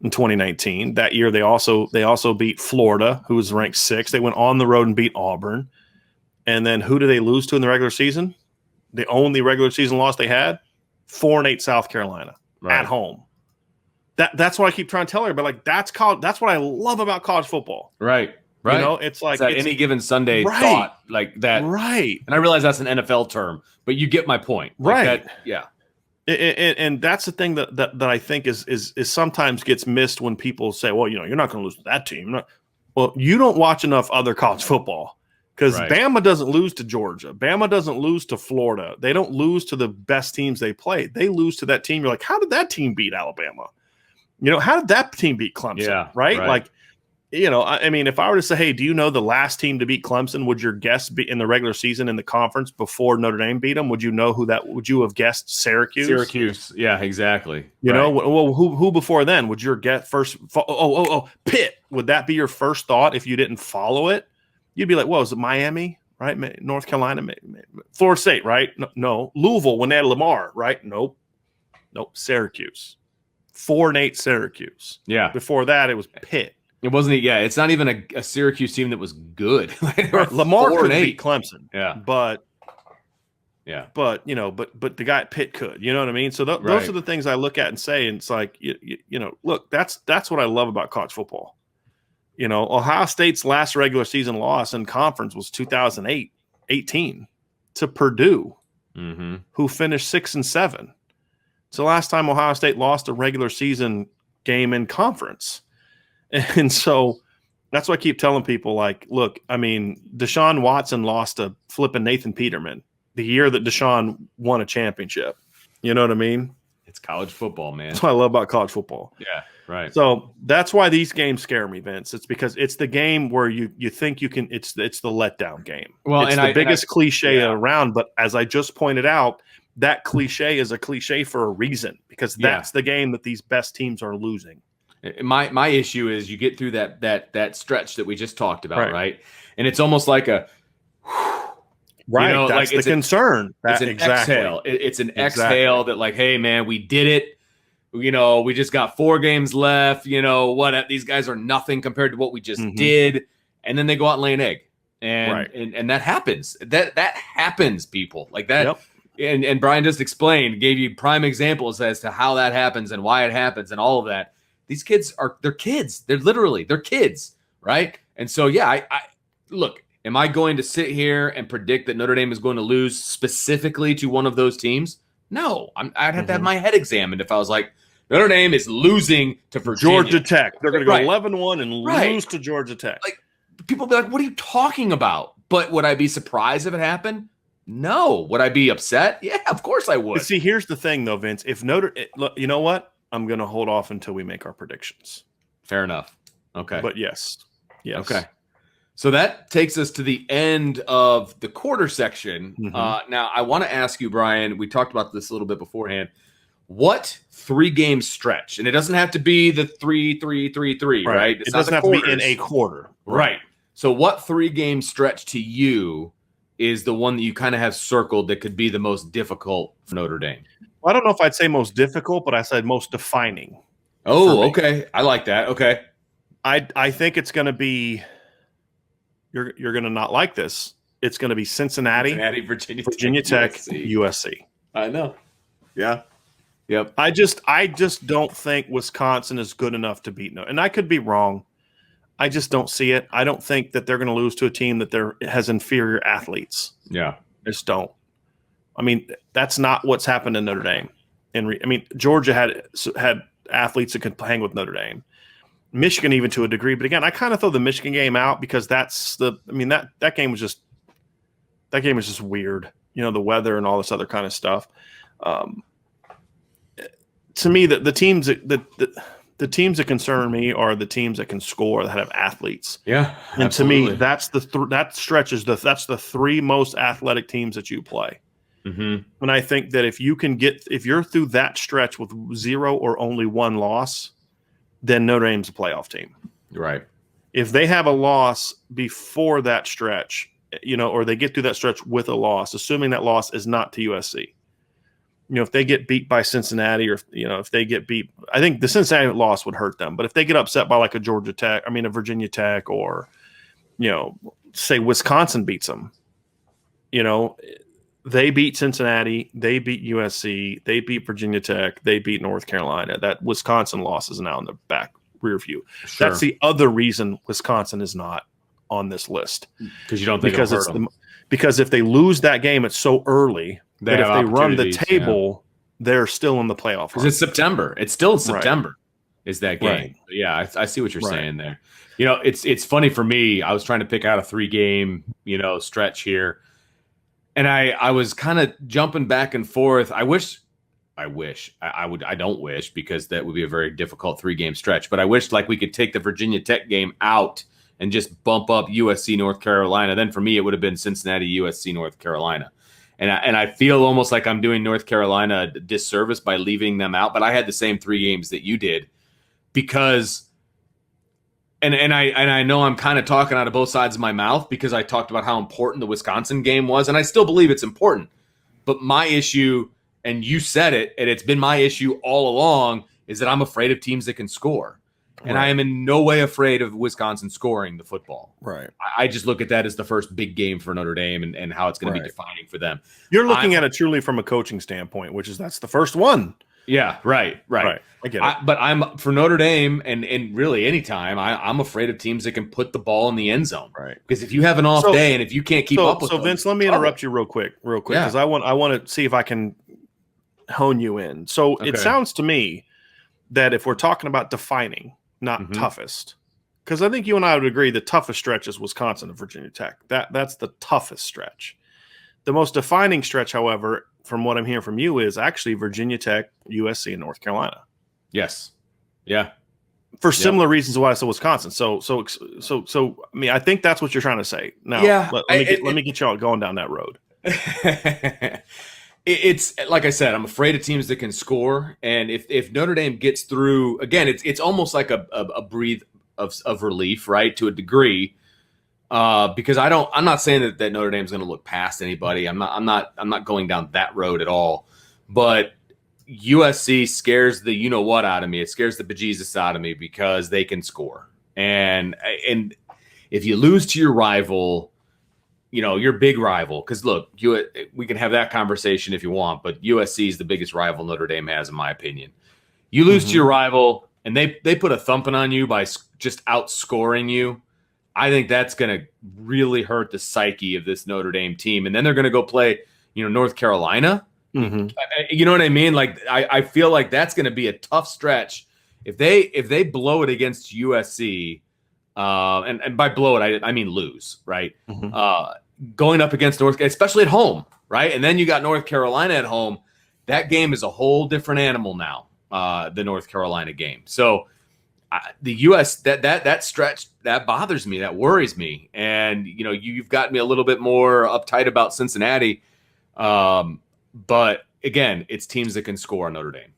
in 2019. That year they also beat Florida, who was ranked 6th. They went on the road and beat Auburn. And then who do they lose to in the regular season? The only regular season loss they had, 4-8 South Carolina at home. That's what I keep trying to tell everybody. Like that's what I love about college football. Right. It's like it's any given Sunday thought like that. Right. And I realize that's an NFL term, but you get my point. Right. Yeah. And that's the thing that I think is sometimes gets missed when people say, well, you're not going to lose to that team. Well, you don't watch enough other college football. Because Bama doesn't lose to Georgia. Bama doesn't lose to Florida. They don't lose to the best teams they play. They lose to that team. You're like, how did that team beat Alabama? How did that team beat Clemson? Yeah, right? Like, I mean, if I were to say, hey, do you know the last team to beat Clemson? Would your guess be in the regular season in the conference before Notre Dame beat them? Would you know would you have guessed Syracuse? Syracuse. Yeah, exactly. Well, who before then? Would your guess first? Pitt. Would that be your first thought if you didn't follow it? You'd be like, well, is it Miami, right? North Carolina, Florida State, right? No. Louisville when they had Lamar, right? Nope. Syracuse. 4-8 Syracuse. Yeah. Before that, it was Pitt. It wasn't. Yeah, it's not even a Syracuse team that was good. Lamar could beat Clemson. Yeah. But the guy at Pitt could. You know what I mean? So those are the things I look at and say, and it's like, look, that's what I love about college football. Ohio State's last regular season loss in conference was 2018 to Purdue, who finished 6-7. It's the last time Ohio State lost a regular season game in conference. And so that's why I keep telling people, like, look, I mean, Deshaun Watson lost to flipping Nathan Peterman the year that Deshaun won a championship. You know what I mean? It's college football, man. That's what I love about college football. Yeah. Right. So that's why these games scare me, Vince. It's because it's the game where you think you can. It's the letdown game. Well, it's the biggest cliche around. But as I just pointed out, that cliche is a cliche for a reason, because that's the game that these best teams are losing. My issue is you get through that stretch that we just talked about, right? And it's almost like a right. That's the concern. It's an exhale. It's an exhale that like, hey man, we did it. We just got 4 games left. These guys are nothing compared to what we just did. And then they go out and lay an egg. And that happens. That happens, people. Like that. Yep. And Brian just explained, gave you prime examples as to how that happens and why it happens and all of that. These kids they're kids. They're kids, right? And so, I look, am I going to sit here and predict that Notre Dame is going to lose specifically to one of those teams? No, I'd have to have my head examined if I was like, Notre Dame is losing to Virginia. Georgia Tech. They're going to go 11-1 and lose to Georgia Tech. Like, people be like, what are you talking about? But would I be surprised if it happened? No. Would I be upset? Yeah, of course I would. But see, here's the thing, though, Vince. If look, you know what? I'm going to hold off until we make our predictions. Fair enough. Okay. But yes. Okay. So that takes us to the end of the quarter section. Now, I want to ask you, Brian, we talked about this a little bit beforehand. What 3-game stretch? And it doesn't have to be the 3-3-3-3, right? It doesn't have to be in a quarter. Right. So what 3-game stretch to you is the one that you kind of have circled that could be the most difficult for Notre Dame? Well, I don't know if I'd say most difficult, but I said most defining. Oh, okay. I like that. Okay. I think it's going to be you're going to not like this. It's going to be Cincinnati, Virginia Tech, USC. I know. Yeah. Yep. I just don't think Wisconsin is good enough to beat Notre. And I could be wrong. I just don't see it. I don't think that they're going to lose to a team that has inferior athletes. Yeah. I just don't. I mean, that's not what's happened in Notre Dame. Georgia had athletes that could hang with Notre Dame. Michigan even to a degree, but again, I kind of throw the Michigan game out because that game was just weird. The weather and all this other kind of stuff. To me, the teams that concern me are the teams that can score, that have athletes. Yeah, and absolutely. To me, that's that stretches that's the 3 most athletic teams that you play. And I think that if you're through that stretch with 0 or only 1 loss, then Notre Dame's a playoff team. Right. If they have a loss before that stretch, or they get through that stretch with a loss, assuming that loss is not to USC. If they get beat by Cincinnati, or if they get beat, I think the Cincinnati loss would hurt them. But if they get upset by like a Virginia Tech, or say Wisconsin beats them, they beat Cincinnati, they beat USC, they beat Virginia Tech, they beat North Carolina. That Wisconsin loss is now in the back rear view. Sure. That's the other reason Wisconsin is not on this list. Because you don't think it'll hurt them. Because if they lose that game, it's so early that if they run the table, they're still in the playoff. Because it's September. It's still in September is that game. Right. Yeah, I see what you're saying there. It's funny for me. I was trying to pick out a 3-game, stretch here. And I was kind of jumping back and forth. I don't wish, because that would be a very difficult 3-game stretch. But I wish we could take the Virginia Tech game out and just bump up USC, North Carolina. Then for me, it would have been Cincinnati, USC, North Carolina. And I feel almost like I'm doing North Carolina a disservice by leaving them out. But I had the same 3 games that you did, because and I know I'm kind of talking out of both sides of my mouth, because I talked about how important the Wisconsin game was, and I still believe it's important. But my issue, and you said it, and it's been my issue all along, is that I'm afraid of teams that can score. And I am in no way afraid of Wisconsin scoring the football. Right. I just look at that as the first big game for Notre Dame, and how it's going to be defining for them. You're looking at it truly from a coaching standpoint, which is that's the first one. Yeah, right. I get it. But I'm for Notre Dame, and really anytime, I'm afraid of teams that can put the ball in the end zone. Right. Because if you have an off day and if you can't keep up with them. So Vince, let me interrupt you real quick, because I want to see if I can hone you in. So It sounds to me that if we're talking about defining, not toughest, because I think you and I would agree the toughest stretch is Wisconsin and Virginia Tech. That's the toughest stretch. The most defining stretch, however, from what I'm hearing from you, is actually Virginia Tech, USC, and North Carolina. Yes. Yeah. For similar reasons why I said Wisconsin. So I mean, I think that's what you're trying to say. Now, let me get y'all going down that road. It's like I said, I'm afraid of teams that can score, and if Notre Dame gets through again, it's almost like a breathe of relief, right, to a degree, because I'm not saying that Notre Dame's going to look past anybody. I'm not going down that road at all, but USC scares the you know what out of me. It scares the bejesus out of me because they can score, and if you lose to your rival. Your big rival, because look, we can have that conversation if you want, but USC is the biggest rival Notre Dame has, in my opinion. You lose to your rival, and they put a thumping on you by just outscoring you. I think that's going to really hurt the psyche of this Notre Dame team, and then they're going to go play, North Carolina. Mm-hmm. You know what I mean? Like I feel like that's going to be a tough stretch if they blow it against USC. And by blow it, I mean lose, right? Mm-hmm. Going up against especially at home, right? And then you got North Carolina at home. That game is a whole different animal now, the North Carolina game. So the U.S. that stretch that bothers me, that worries me, and you've got me a little bit more uptight about Cincinnati. But again, it's teams that can score on Notre Dame.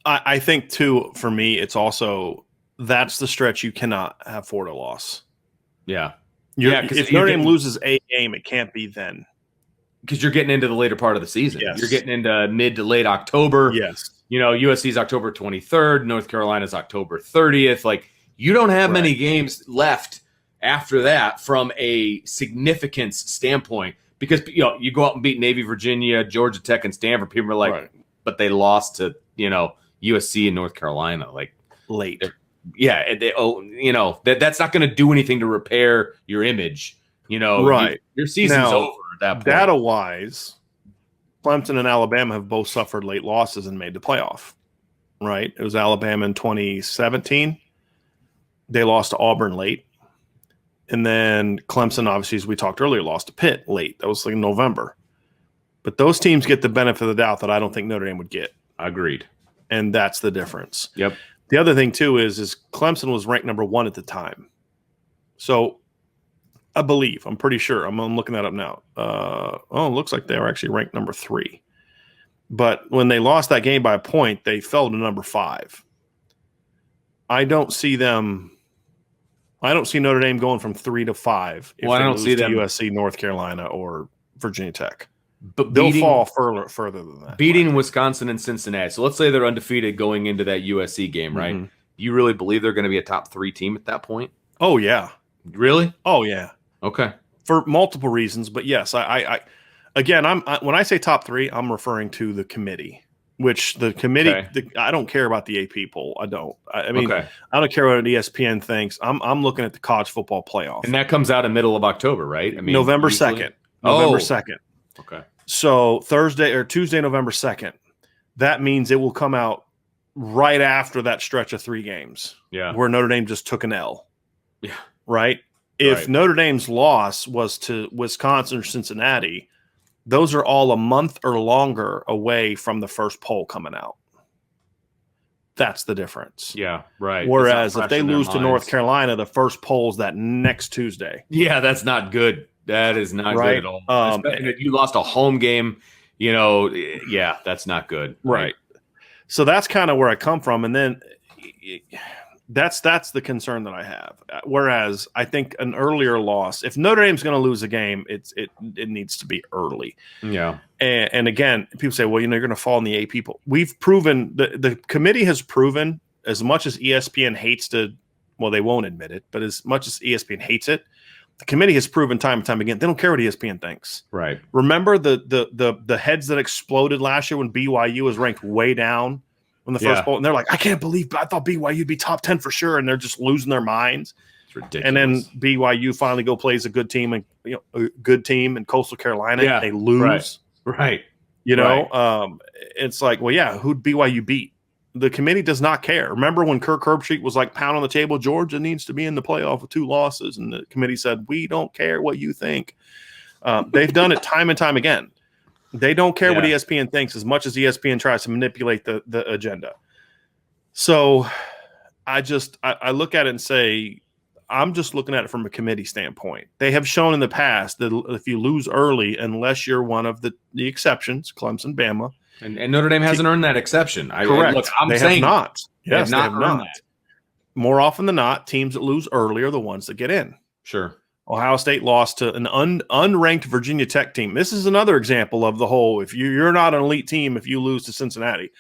I think too. For me, it's also. That's the stretch you cannot afford a loss. Yeah. If Notre Dame loses a game, it can't be then. Because you're getting into the later part of the season. Yes. You're getting into mid to late October. Yes. USC's October 23rd. North Carolina's October 30th. Like, you don't have many games left after that from a significance standpoint. Because, you go out and beat Navy, Virginia, Georgia Tech, and Stanford. People are like, but they lost to, USC and North Carolina. Like, late. Yeah, that's not going to do anything to repair your image. Your season's over at that point. Data-wise, Clemson and Alabama have both suffered late losses and made the playoff. Right? It was Alabama in 2017. They lost to Auburn late, and then Clemson, obviously, as we talked earlier, lost to Pitt late. That was like November. But those teams get the benefit of the doubt that I don't think Notre Dame would get. Agreed, and that's the difference. Yep. The other thing, too, is Clemson was ranked number 1 at the time. So I'm pretty sure. I'm looking that up now. It looks like they were actually ranked number 3. But when they lost that game by a point, they fell to number 5. I don't see Notre Dame going from 3 to 5 if they lose to USC, North Carolina, or Virginia Tech. But they'll fall further than that. Beating Wisconsin and Cincinnati. So let's say they're undefeated going into that USC game, right? Mm-hmm. Do you really believe they're going to be a top 3 team at that point? Oh, yeah. Really? Oh, yeah. Okay. For multiple reasons, but yes, I when I say top 3, I'm referring to the committee, which the committee, I don't care about the AP poll. I don't. I mean, I don't care what ESPN thinks. I'm looking at the college football playoff. And that comes out in middle of October, right? I mean, November 2nd. November 2nd. Okay. So Tuesday, November 2nd, that means it will come out right after that stretch of 3 games. Yeah. Where Notre Dame just took an L. Yeah. Right? If Notre Dame's loss was to Wisconsin or Cincinnati, those are all a month or longer away from the first poll coming out. That's the difference. Yeah, right. Whereas if they lose to North Carolina, the first poll's that next Tuesday. Yeah, that's not good. That is not good at all. If you lost a home game, that's not good. Right. So that's kind of where I come from. And then that's the concern that I have. Whereas I think an earlier loss, if Notre Dame's going to lose a game, it needs to be early. Yeah. And again, people say, well, you're going to fall in the AP poll. We've proven, the committee has proven, as much as ESPN hates to, well, they won't admit it, but as much as ESPN hates it, the committee has proven time and time again they don't care what ESPN thinks. Right. Remember the heads that exploded last year when BYU was ranked way down on the first poll, and they're like, I can't believe I thought BYU'd be top 10 for sure, and they're just losing their minds. It's ridiculous. And then BYU finally plays a good team and in Coastal Carolina. Yeah, they lose. Right. It's like, well, yeah, who'd BYU beat? The committee does not care. Remember when Kirk Herbstreit was like pound on the table, Georgia needs to be in the playoff with 2 losses, and the committee said, we don't care what you think. They've done it time and time again. They don't care what ESPN thinks as much as ESPN tries to manipulate the agenda. So I look at it and say, I'm just looking at it from a committee standpoint. They have shown in the past that if you lose early, unless you're one of the exceptions, Clemson, Bama, and Notre Dame hasn't earned that exception. Correct. They have not. Yes, they have not. That. More often than not, teams that lose early are the ones that get in. Sure. Ohio State lost to an unranked Virginia Tech team. This is another example of the whole, if you're not an elite team if you lose to Cincinnati.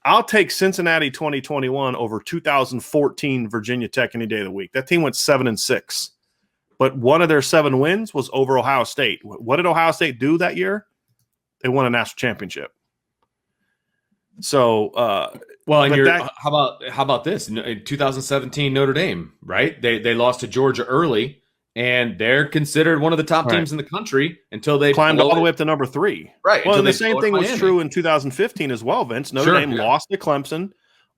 I'll take Cincinnati 2021 over 2014 Virginia Tech any day of the week. That team went 7-6. But one of their 7 wins was over Ohio State. What did Ohio State do that year? They won a national championship. So, how about this? In 2017 Notre Dame, right? They lost to Georgia early, and they're considered one of the top teams in the country until they climbed all the way up to number 3. Right. Well, the same thing was true in 2015 as well, Vince. Notre Dame lost to Clemson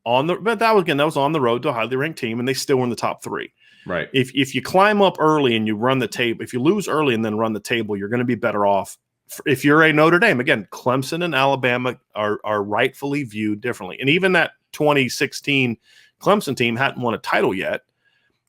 but that was on the road to a highly ranked team, and they still were in the top 3. Right. If you climb up early and you run the table, if you lose early and then run the table, you're going to be better off. If you're a Notre Dame, again, Clemson and Alabama are rightfully viewed differently. And even that 2016 Clemson team hadn't won a title yet,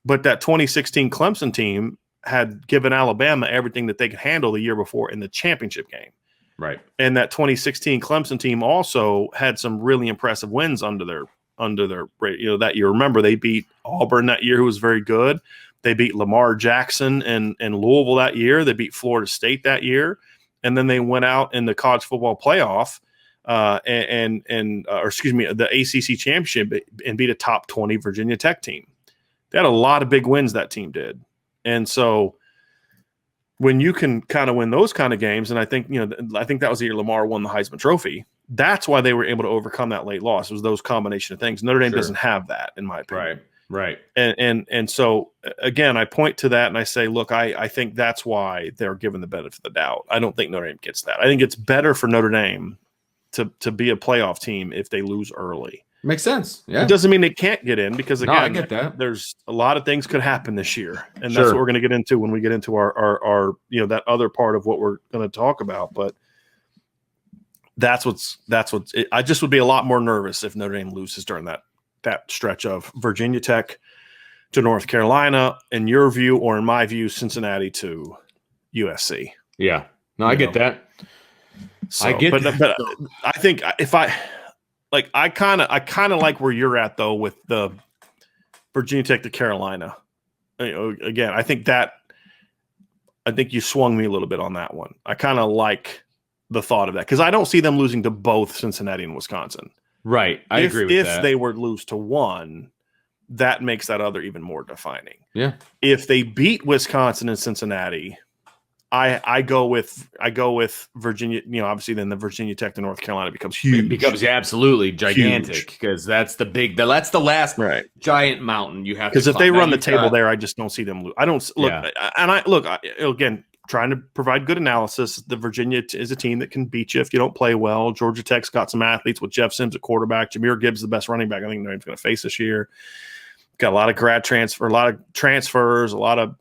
but that 2016 Clemson team had given Alabama everything that they could handle the year before in the championship game. Right. And that 2016 Clemson team also had some really impressive wins under their that year. Remember, they beat Auburn that year, who was very good. They beat Lamar Jackson and Louisville that year. They beat Florida State that year. And then they went out in the college football playoff the ACC championship and beat a top 20 Virginia Tech team. They had a lot of big wins, that team did. And so when you can kind of win those kind of games, and I think that was the year Lamar won the Heisman Trophy. That's why they were able to overcome that late loss. It was those combination of things. Notre Dame doesn't have that, in my opinion. Right. And so again, I point to that and I say, look, I think that's why they're given the benefit of the doubt. I don't think Notre Dame gets that. I think it's better for Notre Dame to be a playoff team if they lose early. Makes sense. Yeah. It doesn't mean they can't get in, because again, I get that. There's a lot of things could happen this year, and that's what we're going to get into when we get into our that other part of what we're going to talk about. But I just would be a lot more nervous if Notre Dame loses during that stretch of Virginia Tech to North Carolina, in your view, or in my view, Cincinnati to USC. Yeah. No, I get that. So, but I think if I kind of like where you're at though with the Virginia Tech to Carolina. Again, I think you swung me a little bit on that one. I kind of like the thought of that, because I don't see them losing to both Cincinnati and Wisconsin. Right. I agree with that. If they were to lose to one, that makes that other even more defining. Yeah. If they beat Wisconsin and Cincinnati, I go with Virginia. Obviously, then the Virginia Tech to North Carolina becomes huge. It becomes absolutely gigantic, because that's the last giant mountain you have. Because if they run the table there, I just don't see them lose. I don't look, again, trying to provide good analysis. The Virginia is a team that can beat you if you don't play well. Georgia Tech's got some athletes with Jeff Sims at quarterback. Jameer Gibbs, the best running back I think Notre Dame's going to face this year. Got a lot of a lot of transfers, a lot of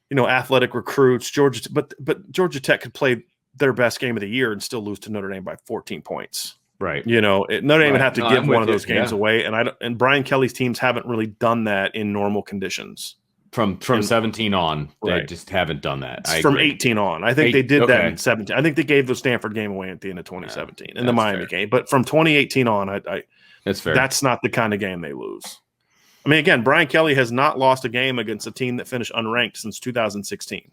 athletic recruits. But Georgia Tech could play their best game of the year and still lose to Notre Dame by 14 points. Right. Notre Dame would have to give one of those games away, and Brian Kelly's teams haven't really done that in normal conditions. From 17 on, they just haven't done that. From 18 on. I think they did that in 17. I think they gave the Stanford game away at the end of 2017 and the Miami game. But from 2018 on, that's fair. That's not the kind of game they lose. I mean, again, Brian Kelly has not lost a game against a team that finished unranked since 2016.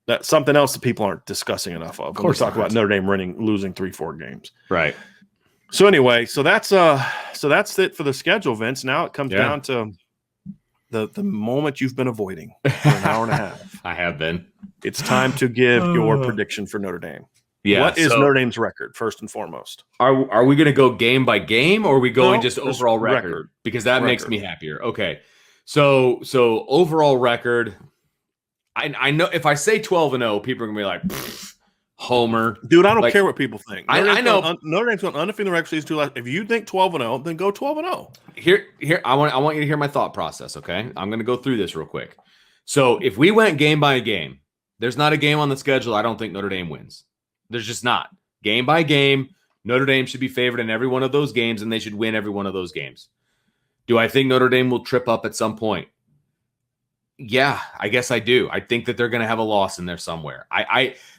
That's something else that people aren't discussing enough of. When we talk about Notre Dame losing 3-4 games. Right. So anyway, so that's it for the schedule, Vince. Now it comes down to the moment you've been avoiding for an hour and a half. I have been. It's time to give your prediction for Notre Dame. Yeah. What is Notre Dame's record, first and foremost? Are we going to go game by game, or are we going just overall record? Because that makes me happier. Okay. So overall record, I know if I say 12-0, people are going to be like, homer. Dude, I don't care what people think. I know. Notre Dame's going undefeated record season 2 last. If you think 12-0, then go 12-0. Here, I want you to hear my thought process, okay? I'm going to go through this real quick. So if we went game by game, there's not a game on the schedule I don't think Notre Dame wins. There's just not. Game by game, Notre Dame should be favored in every one of those games, and they should win every one of those games. Do I think Notre Dame will trip up at some point? Yeah, I guess I do. I think that they're going to have a loss in there somewhere.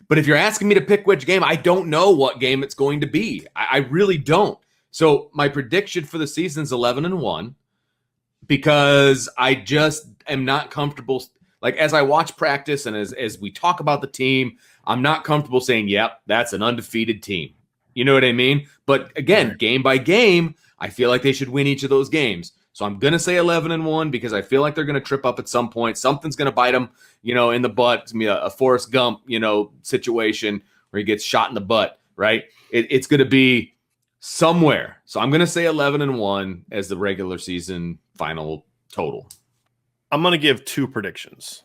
But if you're asking me to pick which game, I don't know what game it's going to be. I really don't. So my prediction for the season is 11-1 because I just am not comfortable. Like, as I watch practice and as we talk about the team, I'm not comfortable saying, yep, that's an undefeated team. You know what I mean? But again, game by game, I feel like they should win each of those games. So I'm going to say 11-1 because I feel like they're going to trip up at some point. Something's going to bite them, in the butt. It's going to be a Forrest Gump, situation where he gets shot in the butt, right? It's going to be somewhere. So I'm going to say 11-1 as the regular season final total. I'm going to give 2 predictions.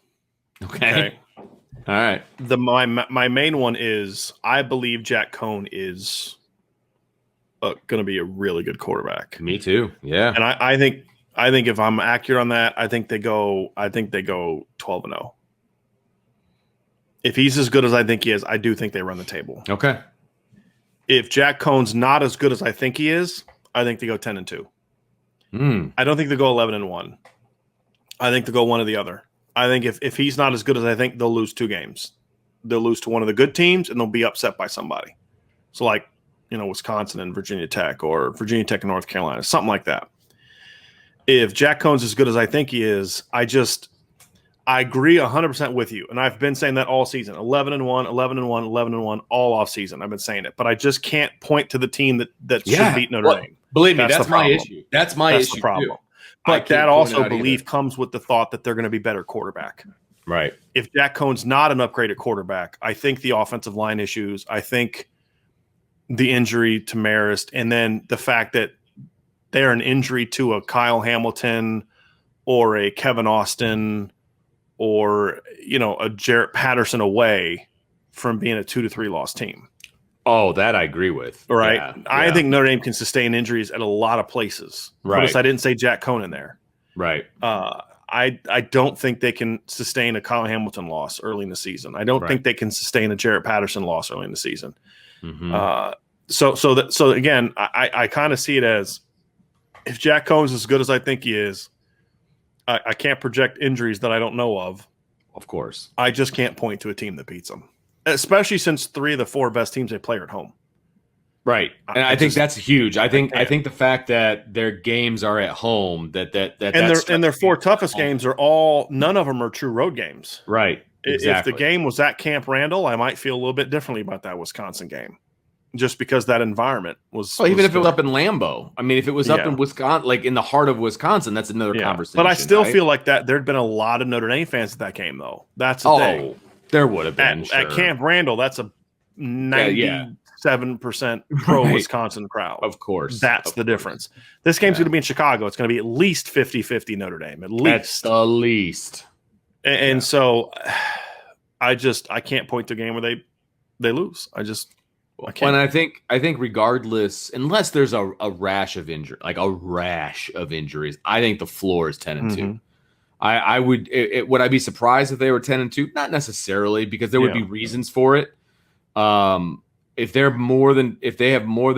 Okay. All right. My main one is I believe Jack Cohn is going to be a really good quarterback. Me too. Yeah. And I think if I'm accurate on that, I think they go 12-0. If he's as good as I think he is, I do think they run the table. Okay. If Jack Cohn's not as good as I think he is, I think they go 10-2. I don't think they go 11-1. I think they go one or the other. I think if he's not as good as I think, they'll lose 2 games. They'll lose to one of the good teams, and they'll be upset by somebody. So like, Wisconsin and Virginia Tech, or Virginia Tech and North Carolina, something like that. If Jack Cohn's as good as I think he is, I agree 100% with you. And I've been saying that all season, 11-1, 11-1, 11-1, all off season. I've been saying it, but I just can't point to the team that should beat Notre Dame. Believe me, that's my issue. That's issue the problem. Too. But that also belief comes with the thought that they're going to be better quarterback. Right. If Jack Cohn's not an upgraded quarterback, I think the offensive line issues, I think the injury to Marist, and then the fact that they're an injury to a Kyle Hamilton or a Kevin Austin or, a Jarrett Patterson away from being a 2-3 loss team. Oh, that I agree with. Right. Yeah, I think Notre Dame can sustain injuries at a lot of places. Right. Notice I didn't say Jack Cohn in there. Right. I don't think they can sustain a Kyle Hamilton loss early in the season. I don't think they can sustain a Jarrett Patterson loss early in the season. Mm-hmm. So again, I kind of see it as if Jack Cohn's as good as I think he is, I can't project injuries that I don't know of. Of course. I just can't point to a team that beats them, especially since 3 of the 4 best teams they play are at home. Right. And I think that's huge. I think the fact that their games are at home, that their 4 toughest games are none of them are true road games. Right. Exactly. If the game was at Camp Randall, I might feel a little bit differently about that Wisconsin game. Just because that environment was. Well, even if it was up in Lambeau. I mean, if it was up in Wisconsin, like in the heart of Wisconsin, that's another conversation. But I still feel like that there'd been a lot of Notre Dame fans at that game, though. That's the thing. There would have been. At Camp Randall, that's a 97% pro-Wisconsin crowd. Of course. That's the difference. This game's going to be in Chicago. It's going to be at least 50-50 Notre Dame. At least. That's the least. And so I can't point to a game where they lose. And I think regardless, unless there's a rash of injuries, I think the floor is 10-2. I would. Would I be surprised if they were 10-2? Not necessarily, because there would be reasons for it. If they have more than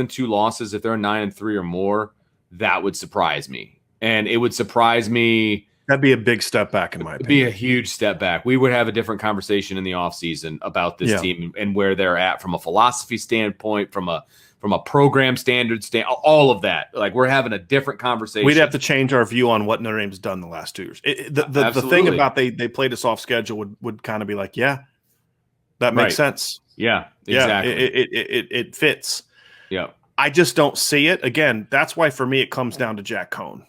2 losses, if they're 9-3 or more, that would surprise me, and it would surprise me. That'd be a big step back in my opinion. It'd be a huge step back. We would have a different conversation in the offseason about this team and where they're at from a philosophy standpoint, from a program standard standpoint, all of that. Like, we're having a different conversation. We'd have to change our view on what Notre Dame's done the last 2 years. The thing about they played us off schedule would kind of be like, that makes sense. Yeah, exactly. It fits. Yeah. I just don't see it. Again, that's why for me it comes down to Jack Cohn.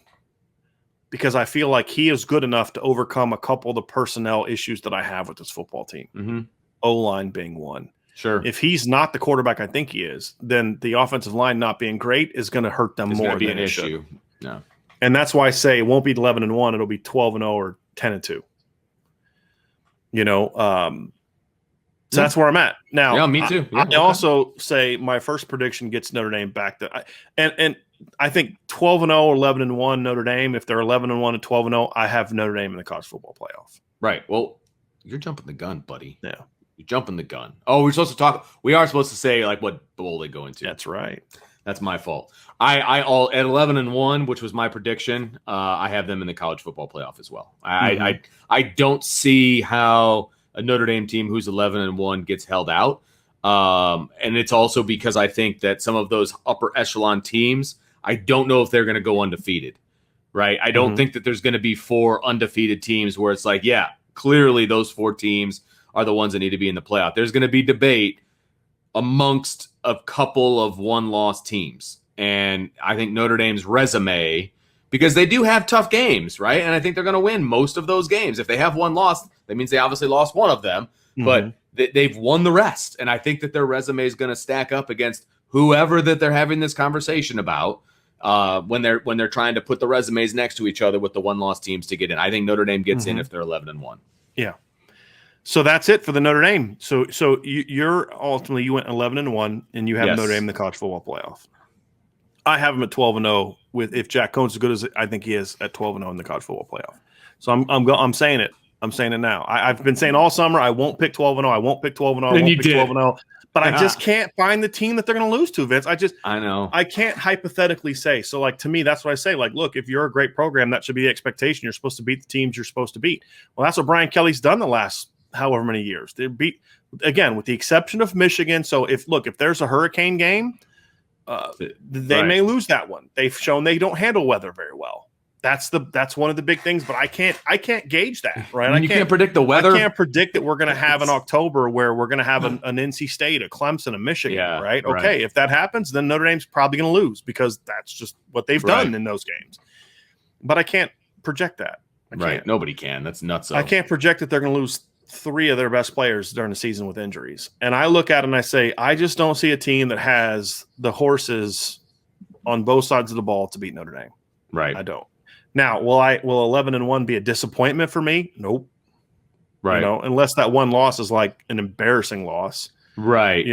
Because I feel like he is good enough to overcome a couple of the personnel issues that I have with this football team. Mm-hmm. O-line being one. Sure. If he's not the quarterback I think he is, then the offensive line not being great is going to hurt them more than an issue. No. And that's why I say it won't be 11-1. It'll be 12-0 or 10-2. So that's where I'm at now. Yeah, me too. I also say my first prediction gets Notre Dame back to, and I think 12-0 or 11-1 Notre Dame. If they're 11-1 and 12-0, I have Notre Dame in the college football playoff. Right. Well, you're jumping the gun, buddy. Yeah, you're jumping the gun. Oh, we're supposed to talk. We are supposed to say like what bowl they go into. That's right. That's my fault. I all at 11-1, which was my prediction. I have them in the college football playoff as well. I don't see how a Notre Dame team who's 11-1 gets held out. And it's also because I think that some of those upper echelon teams, I don't know if they're going to go undefeated, right? I don't think that there's going to be 4 undefeated teams where it's like, yeah, clearly those 4 teams are the ones that need to be in the playoff. There's going to be debate amongst a couple of one-loss teams. And I think Notre Dame's resume, because they do have tough games, right? And I think they're going to win most of those games. If they have one loss, that means they obviously lost one of them, but they've won the rest. And I think that their resume is going to stack up against whoever that they're having this conversation about when they're trying to put the resumes next to each other with the one-loss teams to get in. I think Notre Dame gets in if they're 11-1. Yeah. So that's it for the Notre Dame. So you're ultimately, you went 11-1, and you have Notre Dame in the college football playoff. I have them at 12-0 with, if Jack Cohn's as good as I think he is, at 12-0 in the college football playoff. So I'm saying it. I'm saying it now. I've been saying all summer I won't pick 12-0. I won't pick 12-0. I won't pick 12-0. But I just can't find the team that they're going to lose to, Vince. I know. I can't hypothetically say. So, like, to me, that's what I say. Like, look, if you're a great program, that should be the expectation. You're supposed to beat the teams you're supposed to beat. Well, that's what Brian Kelly's done the last however many years. They beat, again, with the exception of Michigan. So, if there's a hurricane game, they may lose that one. They've shown they don't handle weather very well. That's one of the big things, but I can't gauge that, right? You can't predict the weather. I can't predict that we're going to have an October where we're going to have an NC State, a Clemson, a Michigan, right? Okay, if that happens, then Notre Dame's probably going to lose because that's just what they've done in those games. But I can't project that. Nobody can. That's nuts. I can't project that they're going to lose 3 of their best players during the season with injuries. And I look at it and I say, I just don't see a team that has the horses on both sides of the ball to beat Notre Dame. Right. I don't. Now, will 11-1 be a disappointment for me? Nope. Right. Unless that one loss is like an embarrassing loss. Right.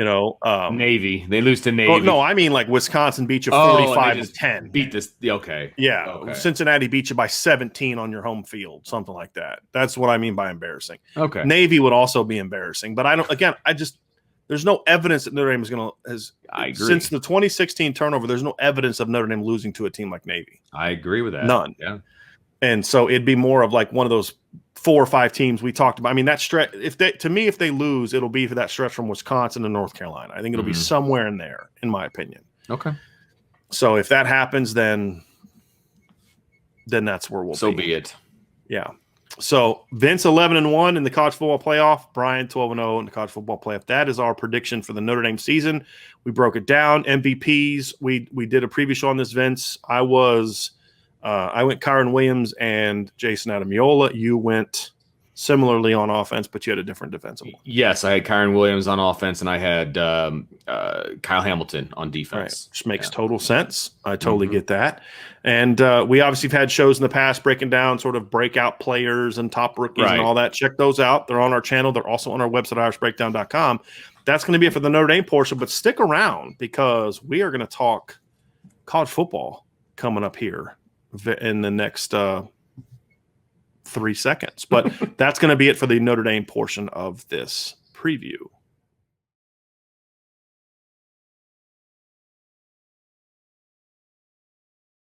Navy. They lose to Navy. Oh, no, I mean like Wisconsin beat you 45-10. Beat this. Okay. Yeah. Okay. Cincinnati beat you by 17 on your home field, something like that. That's what I mean by embarrassing. Okay. Navy would also be embarrassing, but there's no evidence that Notre Dame is going to I agree. Since the 2016 turnover, there's no evidence of Notre Dame losing to a team like Navy. I agree with that. None. Yeah. And so it'd be more of like one of those 4 or 5 teams we talked about. I mean, that stretch, if they lose, it'll be for that stretch from Wisconsin to North Carolina. I think it'll be somewhere in there, in my opinion. Okay. So if that happens, then that's where we'll be. So be it. Yeah. So Vince 11-1 in the college football playoff, Brian 12-0 in the college football playoff. That is our prediction for the Notre Dame season. We broke it down. MVPs. We did a preview show on this, Vince. I went Kyron Williams and Jason Adamiola. You went similarly on offense, but you had a different defensive one. Yes, I had Kyron Williams on offense, and I had Kyle Hamilton on defense. Right, which makes total sense. I totally get that. And we obviously have had shows in the past breaking down sort of breakout players and top rookies and all that. Check those out. They're on our channel. They're also on our website, irishbreakdown.com. That's going to be it for the Notre Dame portion, but stick around because we are going to talk college football coming up here in the next 3 seconds. But that's going to be it for the Notre Dame portion of this preview.